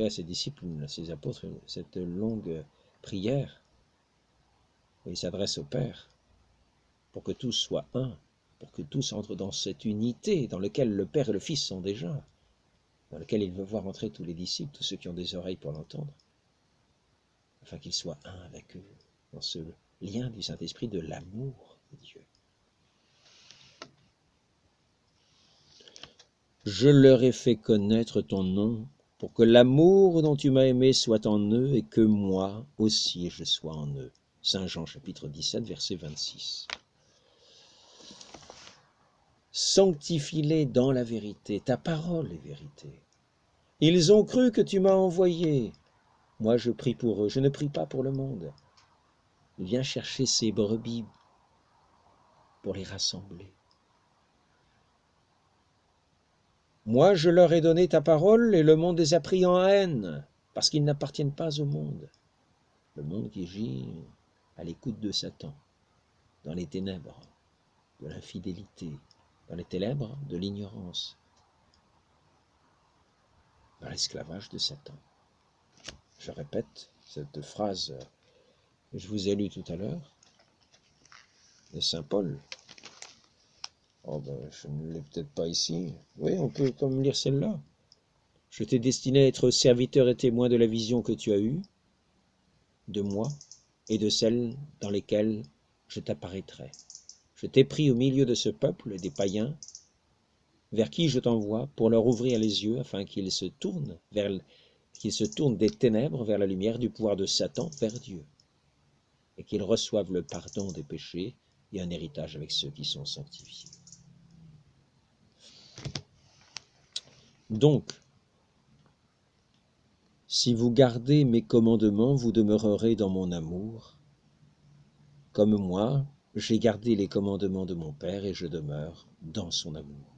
ses disciples, à ses apôtres, cette longue prière où il s'adresse au Père pour que tous soient un, pour que tous entrent dans cette unité dans laquelle le Père et le Fils sont déjà, dans laquelle il veut voir entrer tous les disciples, tous ceux qui ont des oreilles pour l'entendre, afin qu'ils soient un avec eux, dans ce lien du Saint-Esprit de l'amour de Dieu. Je leur ai fait connaître ton nom, pour que l'amour dont tu m'as aimé soit en eux, et que moi aussi je sois en eux. Saint Jean chapitre 17, verset 26. Sanctifie-les dans la vérité, ta parole est vérité. Ils ont cru que tu m'as envoyé. Moi je prie pour eux, je ne prie pas pour le monde. Il vient chercher ses brebis pour les rassembler. Moi je leur ai donné ta parole et le monde les a pris en haine, parce qu'ils n'appartiennent pas au monde. Le monde qui gît à l'écoute de Satan, dans les ténèbres de l'infidélité, dans les ténèbres de l'ignorance, dans l'esclavage de Satan. Je répète cette phrase que je vous ai lue tout à l'heure, de Saint Paul. Oh ben, je ne l'ai peut-être pas ici. Oui, on peut comme lire celle-là. Je t'ai destiné à être serviteur et témoin de la vision que tu as eue, de moi, et de celles dans lesquelles je t'apparaîtrai. Je t'ai pris au milieu de ce peuple, des païens, vers qui je t'envoie pour leur ouvrir les yeux afin qu'ils se tournent des ténèbres vers la lumière, du pouvoir de Satan vers Dieu, et qu'ils reçoivent le pardon des péchés et un héritage avec ceux qui sont sanctifiés. Donc, si vous gardez mes commandements, vous demeurerez dans mon amour, comme moi, j'ai gardé les commandements de mon Père et je demeure dans son amour.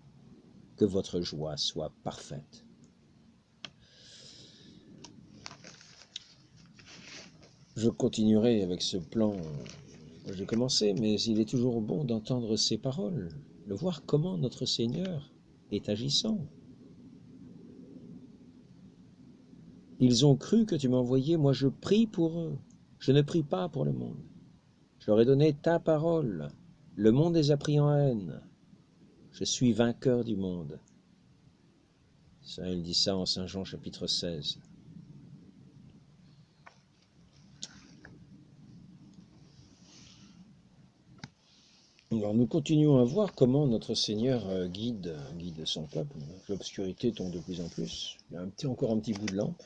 Que votre joie soit parfaite. Je continuerai avec ce plan que j'ai commencé, mais il est toujours bon d'entendre ces paroles, de voir comment notre Seigneur est agissant. Ils ont cru que tu m'as envoyé, moi je prie pour eux, je ne prie pas pour le monde. Je leur ai donné ta parole, le monde les a pris en haine. Je suis vainqueur du monde. Ça, il dit ça en Saint Jean chapitre 16. Alors nous continuons à voir comment notre Seigneur guide son peuple. L'obscurité tombe de plus en plus. Il y a encore un petit bout de lampe.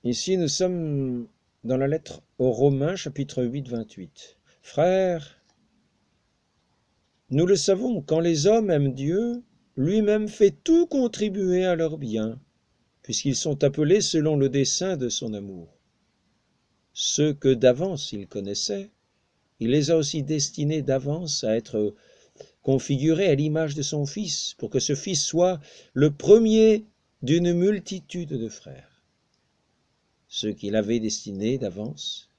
Ici, nous sommes dans la lettre aux Romains, chapitre 8, 28. Frères, nous le savons, quand les hommes aiment Dieu, lui-même fait tout contribuer à leur bien, puisqu'ils sont appelés selon le dessein de son amour. Ceux que d'avance il connaissait, il les a aussi destinés d'avance à être configurés à l'image de son Fils, pour que ce Fils soit le premier d'une multitude de frères. Ceux qu'il avait destinés d'avance,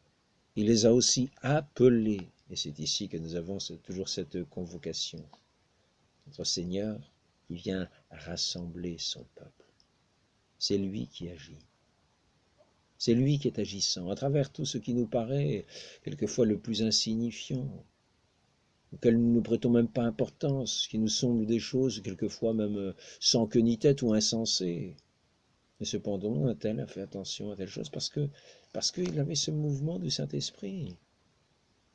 il les a aussi appelés. Et c'est ici que nous avons toujours cette convocation. Notre Seigneur, il vient rassembler son peuple. C'est lui qui agit. C'est lui qui est agissant, à travers tout ce qui nous paraît quelquefois le plus insignifiant, auquel nous ne prêtons même pas importance, qui nous semblent des choses quelquefois même sans queue ni tête ou insensées. Et cependant, un tel a fait attention à telle chose parce qu'il avait ce mouvement du Saint-Esprit.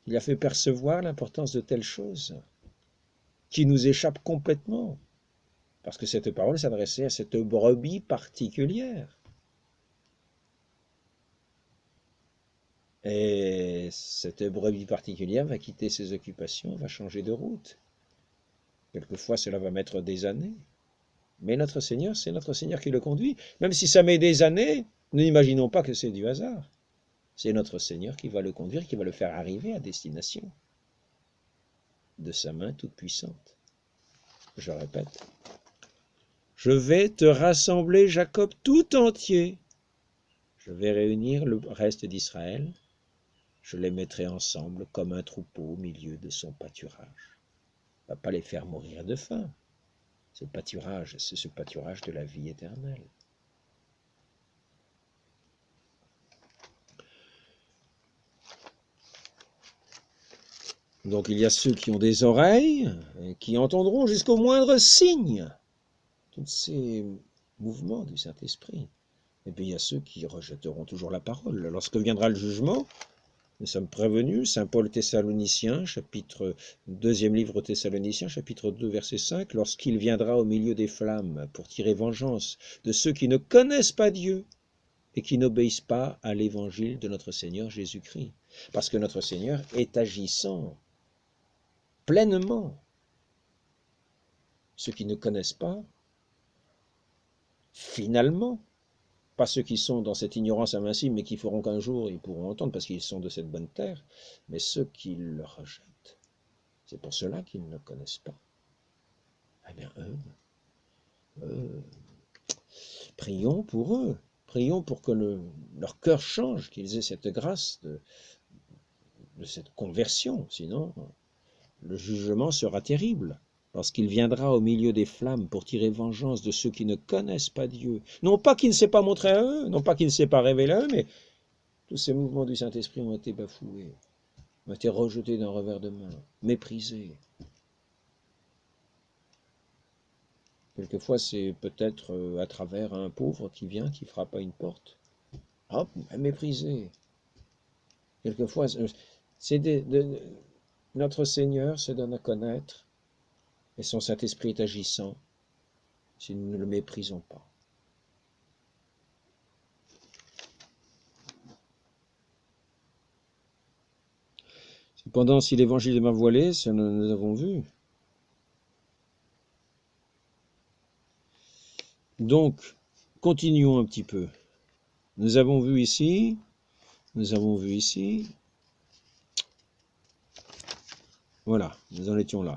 Il a fait percevoir l'importance de telles choses qui nous échappent complètement, parce que cette parole s'adressait à cette brebis particulière. Et cette brebis particulière va quitter ses occupations, va changer de route. Quelquefois, cela va mettre des années. Mais notre Seigneur, c'est notre Seigneur qui le conduit. Même si ça met des années, n'imaginons pas que c'est du hasard. C'est notre Seigneur qui va le conduire, qui va le faire arriver à destination. De sa main toute puissante. Je répète. Je vais te rassembler, Jacob, tout entier. Je vais réunir le reste d'Israël. Je les mettrai ensemble comme un troupeau au milieu de son pâturage. Il ne va pas les faire mourir de faim. Ce pâturage, c'est ce pâturage de la vie éternelle. Donc il y a ceux qui ont des oreilles, et qui entendront jusqu'au moindre signe tous ces mouvements du Saint-Esprit. Et puis il y a ceux qui rejetteront toujours la parole. Lorsque viendra le jugement, nous sommes prévenus, Saint Paul Thessaloniciens, deuxième livre aux Thessaloniciens, chapitre 2, verset 5, lorsqu'il viendra au milieu des flammes pour tirer vengeance de ceux qui ne connaissent pas Dieu et qui n'obéissent pas à l'évangile de notre Seigneur Jésus-Christ. Parce que notre Seigneur est agissant pleinement. Ceux qui ne connaissent pas, finalement, pas ceux qui sont dans cette ignorance invincible, mais qui feront qu'un jour ils pourront entendre parce qu'ils sont de cette bonne terre, mais ceux qui le rejettent. C'est pour cela qu'ils ne connaissent pas. Eh bien, prions pour eux. Prions pour que leur cœur change, qu'ils aient cette grâce de cette conversion. Sinon, le jugement sera terrible. Lorsqu'il viendra au milieu des flammes pour tirer vengeance de ceux qui ne connaissent pas Dieu. Non pas qu'il ne s'est pas montré à eux, non pas qu'il ne s'est pas révélé à eux, mais tous ces mouvements du Saint-Esprit ont été bafoués, ont été rejetés d'un revers de main, méprisés. Quelquefois, c'est peut-être à travers un pauvre qui vient, qui frappe à une porte. Hop, méprisé. Quelquefois, notre Seigneur se donne à connaître et son Saint-Esprit est agissant si nous ne le méprisons pas. Cependant, si l'évangile est mal voilé, ça nous avons vu. Donc, continuons un petit peu. Nous avons vu ici, voilà, nous en étions là.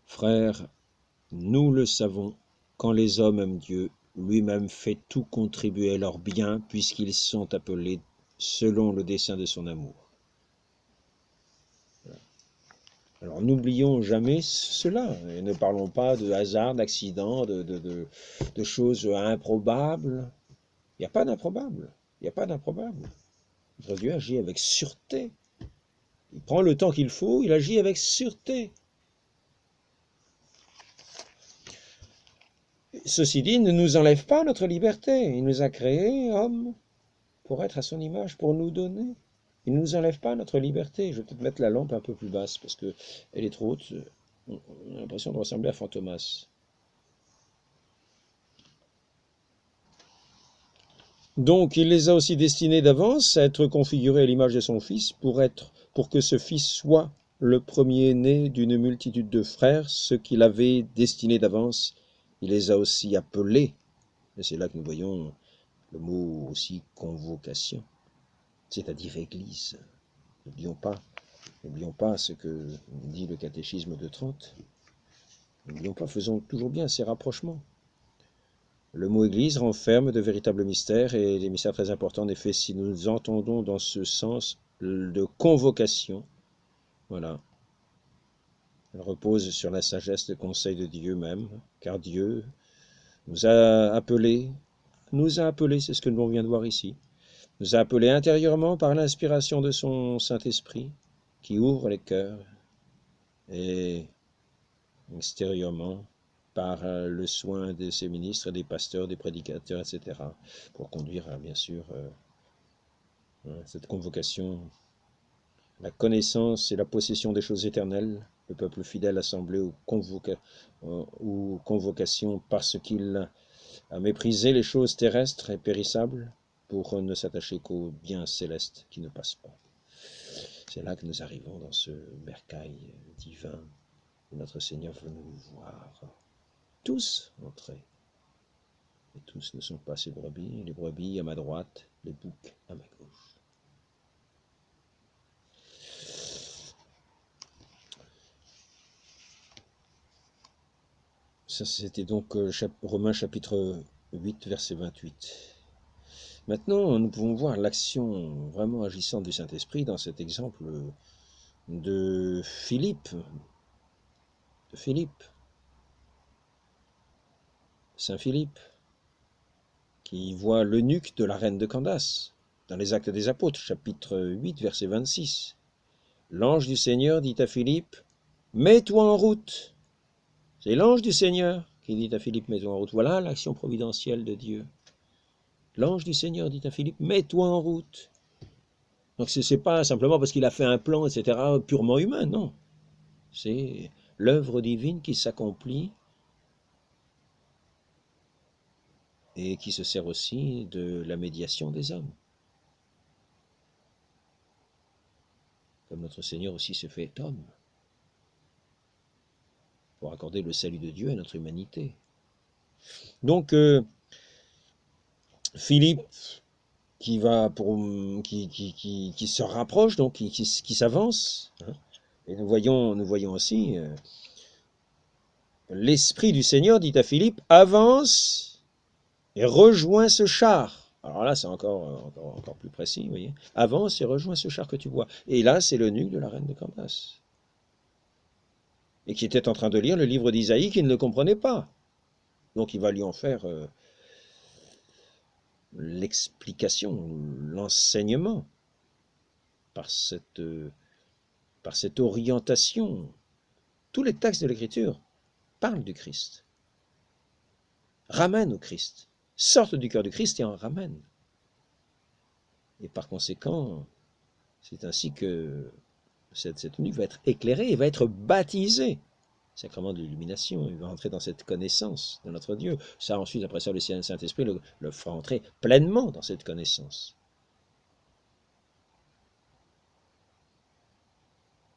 Frères, nous le savons, quand les hommes aiment Dieu, lui-même fait tout contribuer à leur bien, puisqu'ils sont appelés selon le dessein de son amour. Alors n'oublions jamais cela, et ne parlons pas de hasard, d'accident, de choses improbables. Il n'y a pas d'improbable, il n'y a pas d'improbable. Notre Dieu agit avec sûreté. Il prend le temps qu'il faut, il agit avec sûreté. Ceci dit, ne nous enlève pas notre liberté. Il nous a créés, hommes, pour être à son image, pour nous donner. Il ne nous enlève pas notre liberté. Je vais peut-être mettre la lampe un peu plus basse, parce qu'elle est trop haute. On a l'impression de ressembler à Fantomas. Donc, il les a aussi destinés d'avance à être configurés à l'image de son Fils, pour que ce Fils soit le premier-né d'une multitude de frères, ce qu'il avait destiné d'avance. Il les a aussi appelés, et c'est là que nous voyons le mot aussi convocation, c'est-à-dire Église. N'oublions pas ce que dit le catéchisme de Trente. N'oublions pas, faisons toujours bien ces rapprochements. Le mot Église renferme de véritables mystères, et des mystères très importants. En effet, si nous entendons dans ce sens de convocation, voilà, elle repose sur la sagesse de conseil de Dieu même, car Dieu nous a appelés, c'est ce que l'on vient de voir ici, nous a appelés intérieurement par l'inspiration de son Saint-Esprit, qui ouvre les cœurs, et extérieurement par le soin de ses ministres, des pasteurs, des prédicateurs, etc., pour conduire, bien sûr, cette convocation, la connaissance et la possession des choses éternelles, le peuple fidèle assemblé aux convocations parce qu'il a méprisé les choses terrestres et périssables pour ne s'attacher qu'aux biens célestes qui ne passent pas. C'est là que nous arrivons dans ce bercail divin où notre Seigneur veut nous voir tous entrer. Et tous ne sont pas ses brebis, les brebis à ma droite, les boucs à ma gauche. Ça, c'était donc Romains chapitre 8, verset 28. Maintenant, nous pouvons voir l'action vraiment agissante du Saint-Esprit dans cet exemple de Philippe. Saint Philippe, qui voit l'eunuque de la reine de Candace, dans les Actes des Apôtres, chapitre 8, verset 26. L'ange du Seigneur dit à Philippe, « Mets-toi en route !» C'est l'ange du Seigneur qui dit à Philippe, « Mets-toi en route !» Voilà l'action providentielle de Dieu. L'ange du Seigneur dit à Philippe, « Mets-toi en route !» Donc ce n'est pas simplement parce qu'il a fait un plan, etc., purement humain, non. C'est l'œuvre divine qui s'accomplit et qui se sert aussi de la médiation des hommes. Comme notre Seigneur aussi se fait homme, pour accorder le salut de Dieu à notre humanité. Donc, Philippe, qui se rapproche, donc qui s'avance, hein, et nous voyons aussi l'Esprit du Seigneur dit à Philippe, avance et rejoins ce char. Alors là, c'est encore plus précis, vous voyez. Avance et rejoins ce char que tu vois. Et là, c'est l'eunuque de la reine de Candace, et qui était en train de lire le livre d'Isaïe qu'il ne comprenait pas. Donc il va lui en faire l'explication, l'enseignement, par cette orientation. Tous les textes de l'Écriture parlent du Christ, ramènent au Christ, sortent du cœur du Christ et en ramènent. Et par conséquent, c'est ainsi que cette eunuque va être éclairée et va être baptisée. Sacrement de l'illumination, il va entrer dans cette connaissance de notre Dieu. Ça, ensuite, après ça, le Saint-Esprit le fera entrer pleinement dans cette connaissance.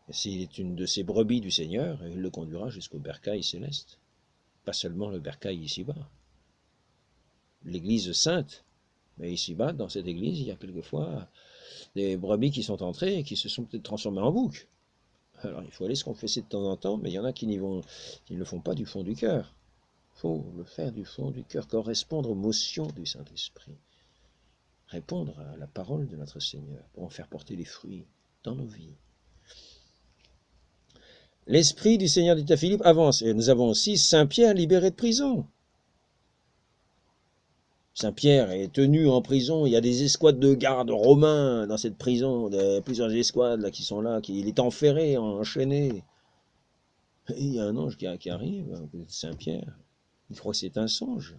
Et s'il est une de ces brebis du Seigneur, il le conduira jusqu'au bercail céleste. Pas seulement le bercail ici-bas. L'église sainte, mais ici-bas, dans cette église, il y a quelquefois des brebis qui sont entrées et qui se sont peut-être transformées en boucs. Alors il faut aller se confesser de temps en temps, mais il y en a qui ne le font pas du fond du cœur. Il faut le faire du fond du cœur, correspondre aux motions du Saint-Esprit, répondre à la parole de notre Seigneur, pour en faire porter les fruits dans nos vies. L'Esprit du Seigneur dit à Philippe avance, et nous avons aussi Saint Pierre libéré de prison. Saint Pierre est tenu en prison, il y a des escouades de gardes romains dans cette prison, plusieurs escouades là, qui sont là, il est enferré, enchaîné. Et il y a un ange qui arrive, Saint Pierre, Il croit que c'est un songe.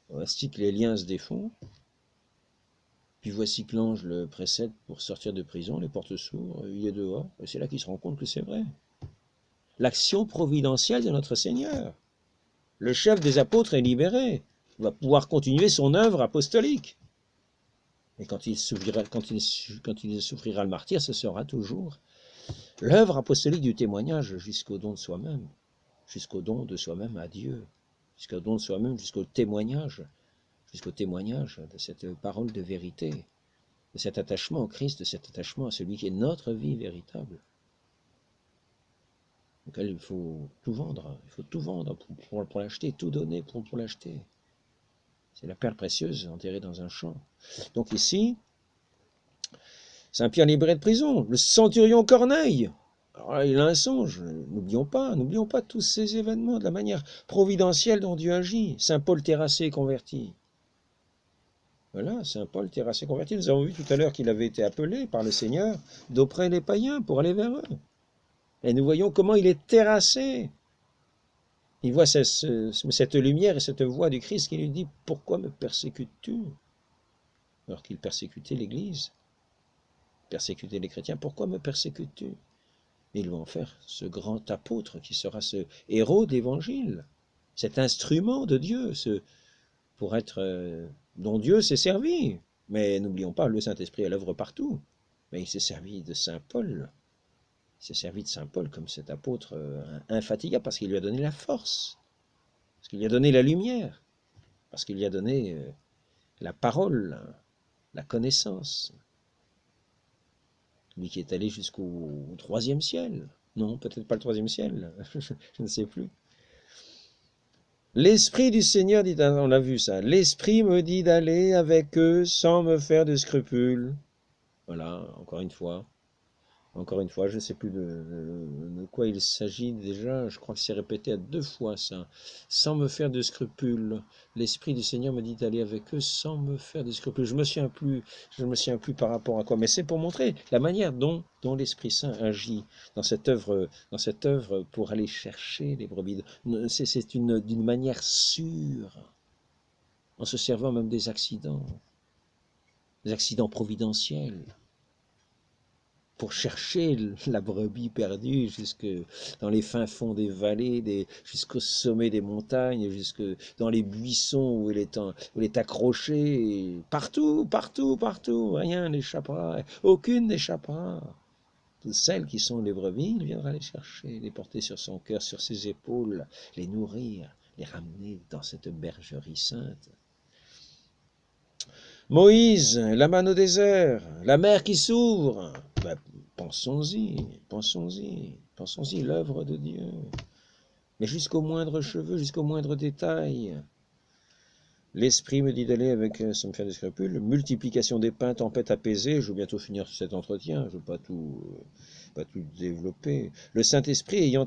Voici que les liens se défont, puis voici que l'ange le précède pour sortir de prison, les portes s'ouvrent, il est dehors, et c'est là qu'il se rend compte que c'est vrai. L'action providentielle de notre Seigneur. Le chef des apôtres est libéré, il va pouvoir continuer son œuvre apostolique. Et quand il souffrira le martyre, ce sera toujours l'œuvre apostolique du témoignage jusqu'au don de soi-même, jusqu'au don de soi-même à Dieu, jusqu'au don de soi-même, jusqu'au témoignage de cette parole de vérité, de cet attachement au Christ, de cet attachement à celui qui est notre vie véritable. Donc il faut tout vendre pour l'acheter, tout donner pour l'acheter. C'est la perle précieuse enterrée dans un champ. Donc ici, Saint Pierre libéré de prison, le centurion Corneille. Alors, il a un songe, n'oublions pas tous ces événements de la manière providentielle dont Dieu agit. Saint Paul terrassé et converti. Voilà, Saint Paul terrassé et converti. Nous avons vu tout à l'heure qu'il avait été appelé par le Seigneur d'auprès les païens pour aller vers eux. Et nous voyons comment il est terrassé. Il voit cette lumière et cette voix du Christ qui lui dit « Pourquoi me persécutes-tu » alors qu'il persécutait l'Église, persécutait les chrétiens. « Pourquoi me persécutes-tu » Et ils vont en faire ce grand apôtre qui sera ce héros d'Évangile, cet instrument de Dieu, pour être dont Dieu s'est servi. Mais n'oublions pas, le Saint-Esprit est à l'œuvre partout. Mais il s'est servi de Saint Paul. Il s'est servi de Saint Paul comme cet apôtre infatigable parce qu'il lui a donné la force, parce qu'il lui a donné la lumière, parce qu'il lui a donné la parole, la connaissance. Lui qui est allé jusqu'au troisième ciel. Non, peut-être pas le troisième ciel, je ne sais plus. L'Esprit du Seigneur dit, on l'a vu ça, l'Esprit me dit d'aller avec eux sans me faire de scrupules. Voilà, encore une fois, je ne sais plus de quoi il s'agit déjà, je crois que c'est répété à 2 fois ça. Sans me faire de scrupules, l'Esprit du Seigneur me dit d'aller avec eux sans me faire de scrupules. Je me souviens plus par rapport à quoi, mais c'est pour montrer la manière dont l'Esprit Saint agit dans cette œuvre pour aller chercher les brebis. C'est d'une manière sûre, en se servant même des accidents providentiels, pour chercher la brebis perdue jusque dans les fins fonds des vallées, jusqu'au sommet des montagnes, jusque dans les buissons où elle est accrochée, partout, rien n'échappera, aucune n'échappera. Toutes celles qui sont les brebis, il viendra les chercher, les porter sur son cœur, sur ses épaules, les nourrir, les ramener dans cette bergerie sainte. Moïse, la manne au désert, la mer qui s'ouvre. Ben, pensons-y, l'œuvre de Dieu. Mais jusqu'au moindre cheveu, jusqu'au moindre détail. L'Esprit me dit d'aller avec, sans me faire des scrupules, multiplication des pains, tempête apaisée. Je veux bientôt finir cet entretien, je ne veux pas tout développer. Le Saint-Esprit les ayant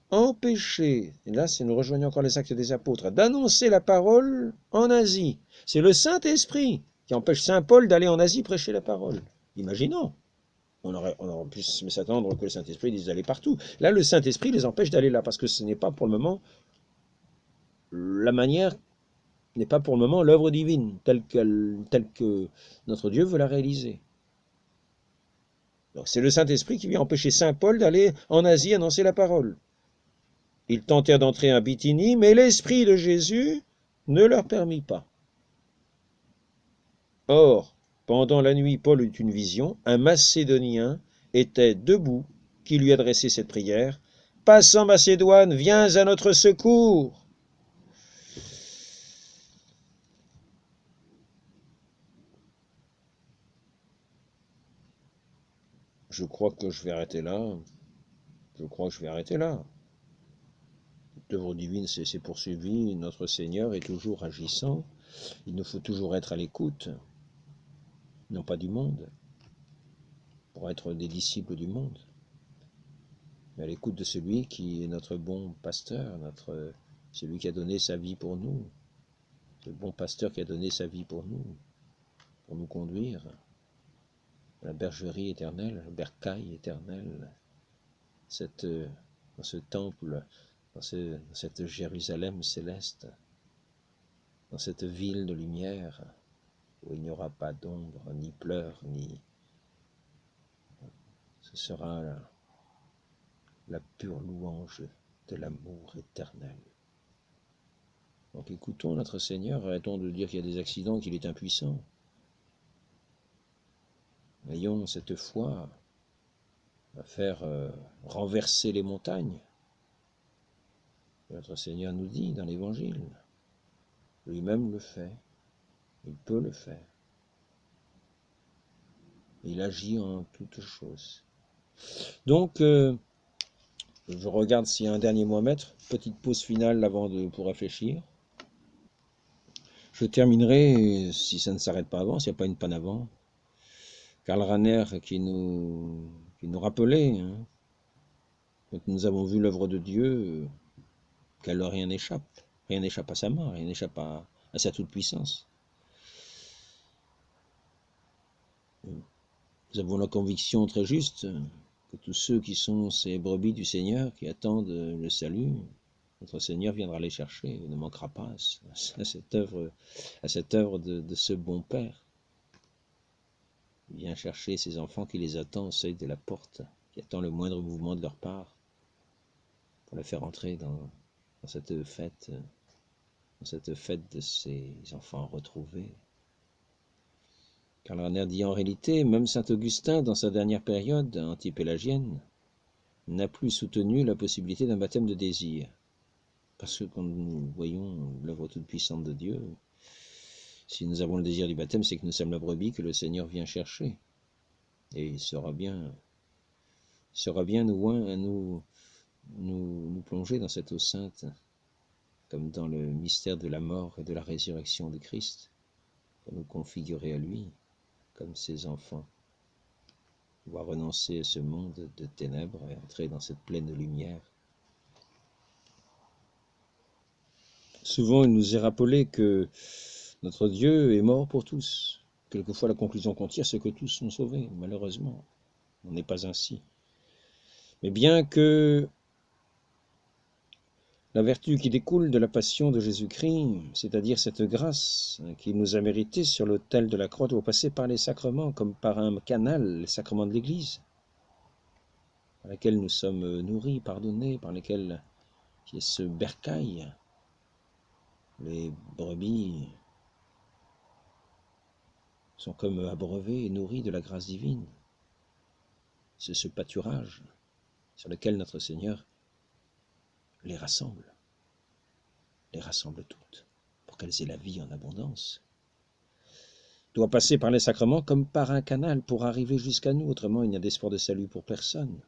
empêchés, et là nous rejoignons encore les Actes des Apôtres, d'annoncer la parole en Asie. C'est le Saint-Esprit qui empêche Saint Paul d'aller en Asie prêcher la parole. Imaginons. On aurait pu s'attendre que le Saint-Esprit dise d'aller partout. Là, le Saint-Esprit les empêche d'aller là, parce que ce n'est pas pour le moment la manière, n'est pas pour le moment l'œuvre divine, telle que notre Dieu veut la réaliser. Donc c'est le Saint-Esprit qui vient empêcher Saint Paul d'aller en Asie annoncer la parole. Ils tentèrent d'entrer en Bithynie, mais l'Esprit de Jésus ne leur permit pas. Or, pendant la nuit, Paul eut une vision. Un Macédonien était debout, qui lui adressait cette prière. « Passant Macédoine, viens à notre secours !» Je crois que je vais arrêter là. L'œuvre divine s'est poursuivie, notre Seigneur est toujours agissant. Il nous faut toujours être à l'écoute, non pas du monde, pour être des disciples du monde, mais à l'écoute de celui qui est notre bon pasteur, celui qui a donné sa vie pour nous, le bon pasteur qui a donné sa vie pour nous conduire à la bergerie éternelle, la bercaille éternelle, cette dans ce temple, dans cette Jérusalem céleste, dans cette ville de lumière, où il n'y aura pas d'ombre, ni pleurs, ni... Ce sera la pure louange de l'amour éternel. Donc écoutons notre Seigneur, arrêtons de dire qu'il y a des accidents, qu'il est impuissant. Ayons cette foi à faire renverser les montagnes. Notre Seigneur nous dit dans l'Évangile, lui-même le fait, il peut le faire. Il agit en toutes choses. Donc, je regarde s'il y a un dernier mot à mettre. Petite pause finale pour réfléchir. Je terminerai, si ça ne s'arrête pas avant, s'il n'y a pas une panne avant. Karl Rahner qui nous rappelait, hein, quand nous avons vu l'œuvre de Dieu, qu'elle rien n'échappe. Rien n'échappe à sa main, rien n'échappe à sa toute-puissance. Nous avons la conviction très juste que tous ceux qui sont ces brebis du Seigneur, qui attendent le salut, notre Seigneur viendra les chercher et ne manquera pas à cette œuvre de ce bon Père. Il vient chercher ses enfants qui les attendent au seuil de la porte, qui attend le moindre mouvement de leur part pour les faire entrer dans cette fête de ces enfants retrouvés. Karl Rahner dit en réalité, même saint Augustin, dans sa dernière période antipélagienne, n'a plus soutenu la possibilité d'un baptême de désir. Parce que quand nous voyons l'œuvre toute puissante de Dieu, si nous avons le désir du baptême, c'est que nous sommes la brebis que le Seigneur vient chercher. Et il sera bien nous plonger dans cette eau sainte, comme dans le mystère de la mort et de la résurrection de Christ, pour nous configurer à lui, comme ses enfants, pouvoir renoncer à ce monde de ténèbres et entrer dans cette pleine lumière. Souvent, il nous est rappelé que notre Dieu est mort pour tous. Quelquefois, la conclusion qu'on tire, c'est que tous sont sauvés. Malheureusement, on n'est pas ainsi. Mais bien que la vertu qui découle de la passion de Jésus-Christ, c'est-à-dire cette grâce qu'il nous a méritée sur l'autel de la croix, doit passer par les sacrements, comme par un canal, les sacrements de l'Église, par lesquels nous sommes nourris, pardonnés, par lesquels qui se bercaillent les brebis sont comme abreuvés et nourris de la grâce divine. C'est ce pâturage sur lequel notre Seigneur les rassemble toutes, pour qu'elles aient la vie en abondance. Doit passer par les sacrements comme par un canal pour arriver jusqu'à nous, autrement il n'y a d'espoir de salut pour personne.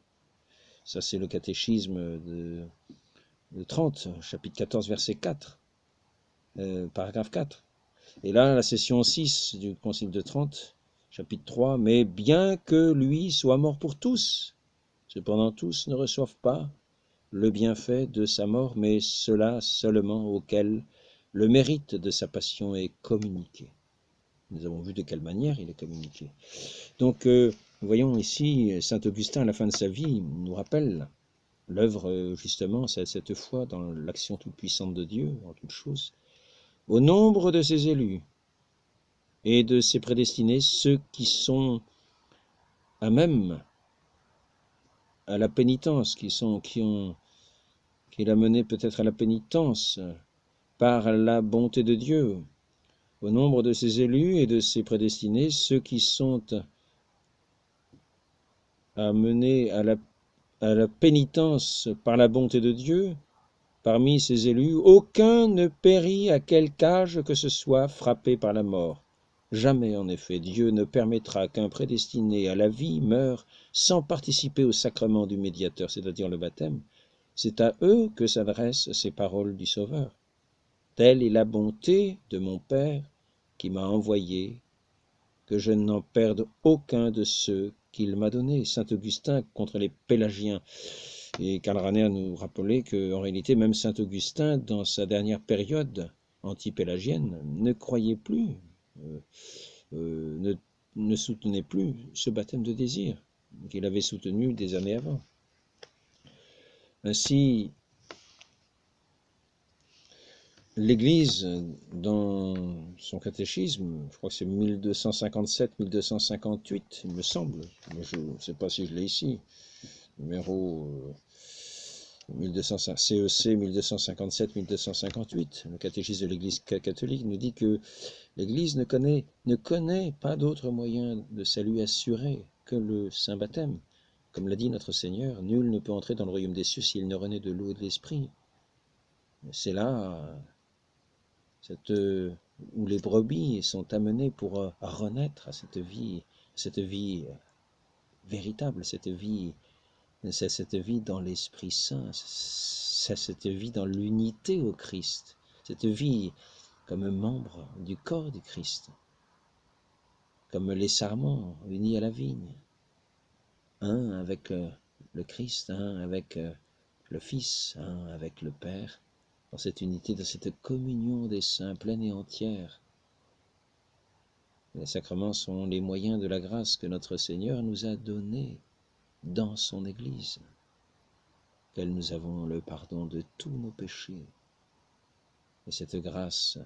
Ça c'est le catéchisme de 30, chapitre 14, verset 4, paragraphe 4. Et là, la session 6 du Concile de Trente, chapitre 3, « Mais bien que lui soit mort pour tous, cependant tous ne reçoivent pas le bienfait de sa mort, mais ceux-là seulement auxquels le mérite de sa passion est communiqué. » Nous avons vu de quelle manière il est communiqué. Donc, voyons ici, saint Augustin, à la fin de sa vie, nous rappelle l'œuvre, justement, c'est cette foi dans l'action toute puissante de Dieu, en toutes choses. Au nombre de ses élus et de ses prédestinés, ceux qui sont à même à la pénitence, qu'il a mené peut-être à la pénitence par la bonté de Dieu. Au nombre de ses élus et de ses prédestinés, ceux qui sont amenés à la pénitence par la bonté de Dieu, parmi ses élus, aucun ne périt à quelque âge que ce soit frappé par la mort. Jamais, en effet, Dieu ne permettra qu'un prédestiné à la vie meure sans participer au sacrement du médiateur, c'est-à-dire le baptême. C'est à eux que s'adressent ces paroles du Sauveur. Telle est la bonté de mon Père qui m'a envoyé, que je n'en perde aucun de ceux qu'il m'a donnés. Saint Augustin contre les Pélagiens. Et Karl Rahner nous rappelait qu'en réalité, même saint Augustin, dans sa dernière période anti-pélagienne, ne croyait plus, ne soutenait plus ce baptême de désir qu'il avait soutenu des années avant. Ainsi, l'Église, dans son catéchisme, je crois que c'est 1257-1258, il me semble, mais je ne sais pas si je l'ai ici, numéro 1200, CEC 1257-1258, le catéchisme de l'Église catholique nous dit que l'Église ne connaît pas d'autre moyen de salut assuré que le saint baptême. Comme l'a dit notre Seigneur, nul ne peut entrer dans le royaume des cieux s'il ne renaît de l'eau et de l'esprit. C'est là où les brebis sont amenées pour renaître à cette vie véritable, cette vie dans l'Esprit Saint, cette vie dans l'unité au Christ, cette vie comme membre du corps du Christ, comme les sarments unis à la vigne, un avec le Christ, un avec le Fils, un avec le Père, dans cette unité, dans cette communion des saints pleine et entière. Les sacrements sont les moyens de la grâce que notre Seigneur nous a donnés dans son Église, qu'elle nous avons le pardon de tous nos péchés, et cette grâce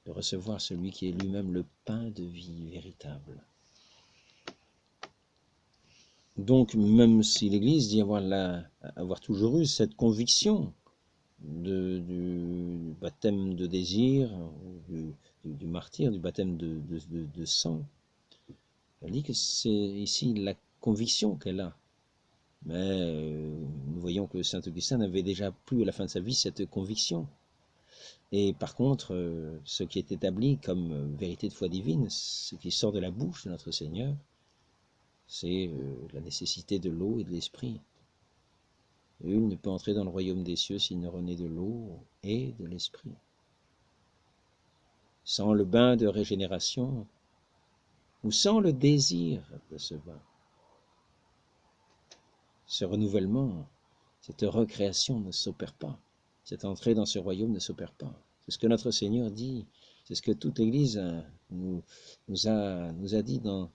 de recevoir celui qui est lui-même le pain de vie véritable. Donc, même si l'Église dit avoir toujours eu cette conviction du baptême de désir, du martyre, du baptême de sang, elle dit que c'est ici la conviction qu'elle a. Mais nous voyons que saint Augustin n'avait déjà plus à la fin de sa vie cette conviction. Et par contre, ce qui est établi comme vérité de foi divine, ce qui sort de la bouche de notre Seigneur, c'est la nécessité de l'eau et de l'esprit. Nul ne peut entrer dans le royaume des cieux s'il ne renaît de l'eau et de l'esprit. Sans le bain de régénération, ou sans le désir de ce bain, ce renouvellement, cette recréation ne s'opère pas. Cette entrée dans ce royaume ne s'opère pas. C'est ce que notre Seigneur dit, c'est ce que toute l'Église nous a dit dans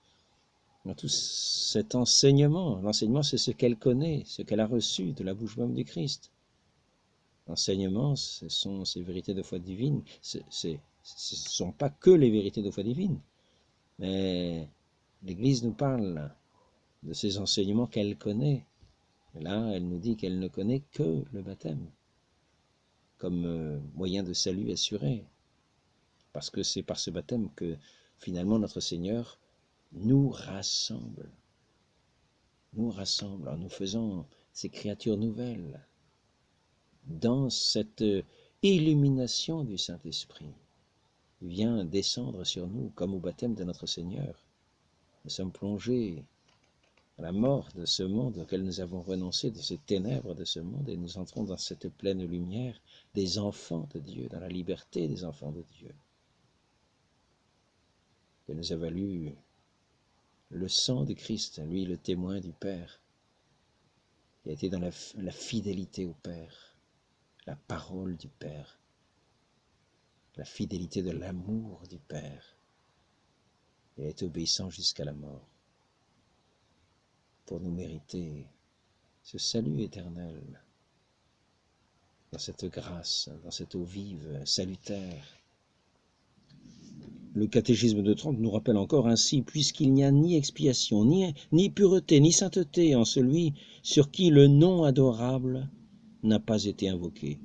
tout cet enseignement. L'enseignement, c'est ce qu'elle connaît, ce qu'elle a reçu de la bouche même du Christ. L'enseignement, ce sont ces vérités de foi divine. Ce ne sont pas que les vérités de foi divine, mais l'Église nous parle de ces enseignements qu'elle connaît. Et là, elle nous dit qu'elle ne connaît que le baptême comme moyen de salut assuré. Parce que c'est par ce baptême que finalement notre Seigneur nous rassemble en nous faisant ces créatures nouvelles dans cette illumination du Saint-Esprit. Il vient descendre sur nous comme au baptême de notre Seigneur. Nous sommes plongés à la mort de ce monde auquel nous avons renoncé, de ces ténèbres de ce monde, et nous entrons dans cette pleine lumière des enfants de Dieu, dans la liberté des enfants de Dieu. Que nous a valu le sang de Christ, lui le témoin du Père, qui a été dans la fidélité au Père, la parole du Père, la fidélité de l'amour du Père. Il a été obéissant jusqu'à la mort pour nous mériter ce salut éternel, dans cette grâce, dans cette eau vive, salutaire. Le catéchisme de Trente nous rappelle encore ainsi, puisqu'il n'y a ni expiation, ni pureté, ni sainteté en celui sur qui le nom adorable n'a pas été invoqué.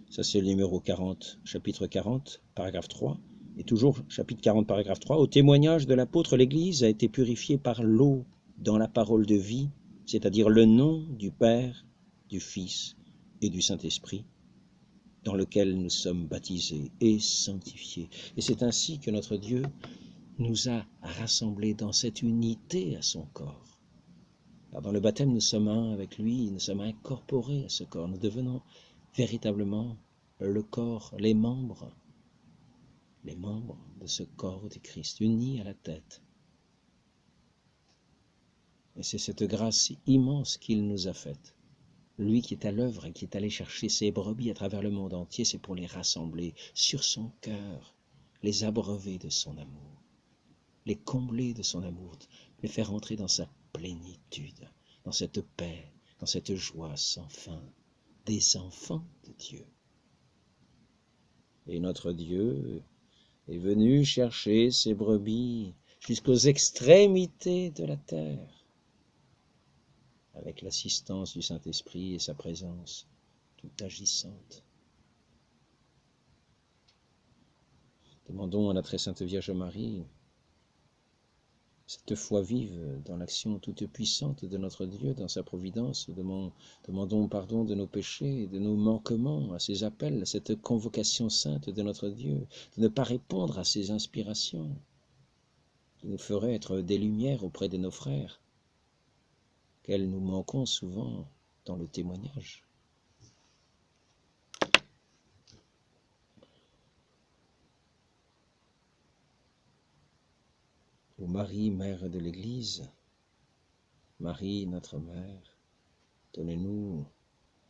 Ça c'est le numéro 40, chapitre 40, paragraphe 3. Et toujours, chapitre 40, paragraphe 3, au témoignage de l'apôtre, l'Église a été purifiée par l'eau dans la parole de vie, c'est-à-dire le nom du Père, du Fils et du Saint-Esprit, dans lequel nous sommes baptisés et sanctifiés. Et c'est ainsi que notre Dieu nous a rassemblés dans cette unité à son corps. Car dans le baptême, nous sommes un avec lui, nous sommes incorporés à ce corps. Nous devenons véritablement le corps, les membres de ce corps du Christ, unis à la tête. Et c'est cette grâce immense qu'il nous a faite. Lui qui est à l'œuvre et qui est allé chercher ses brebis à travers le monde entier, c'est pour les rassembler sur son cœur, les abreuver de son amour, les combler de son amour, les faire entrer dans sa plénitude, dans cette paix, dans cette joie sans fin des enfants de Dieu. Et notre Dieu est venu chercher ses brebis jusqu'aux extrémités de la terre, avec l'assistance du Saint-Esprit et sa présence toute agissante. Demandons à la très sainte Vierge Marie cette foi vive dans l'action toute puissante de notre Dieu, dans sa providence. Demandons pardon de nos péchés, de nos manquements à ses appels, à cette convocation sainte de notre Dieu, de ne pas répondre à ses inspirations, qui nous feraient être des lumières auprès de nos frères, qu'elles nous manquons souvent dans le témoignage. Ô Marie, Mère de l'Église, Marie, notre Mère, donnez-nous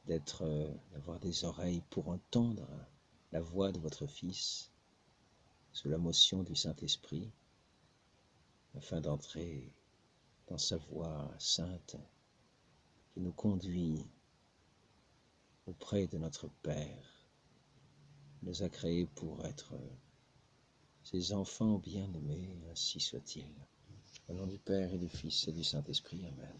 d'avoir des oreilles pour entendre la voix de votre Fils sous la motion du Saint-Esprit, afin d'entrer dans sa voie sainte qui nous conduit auprès de notre Père. Il nous a créés pour être ses enfants bien-aimés, ainsi soit-il. Au nom du Père et du Fils et du Saint-Esprit, Amen.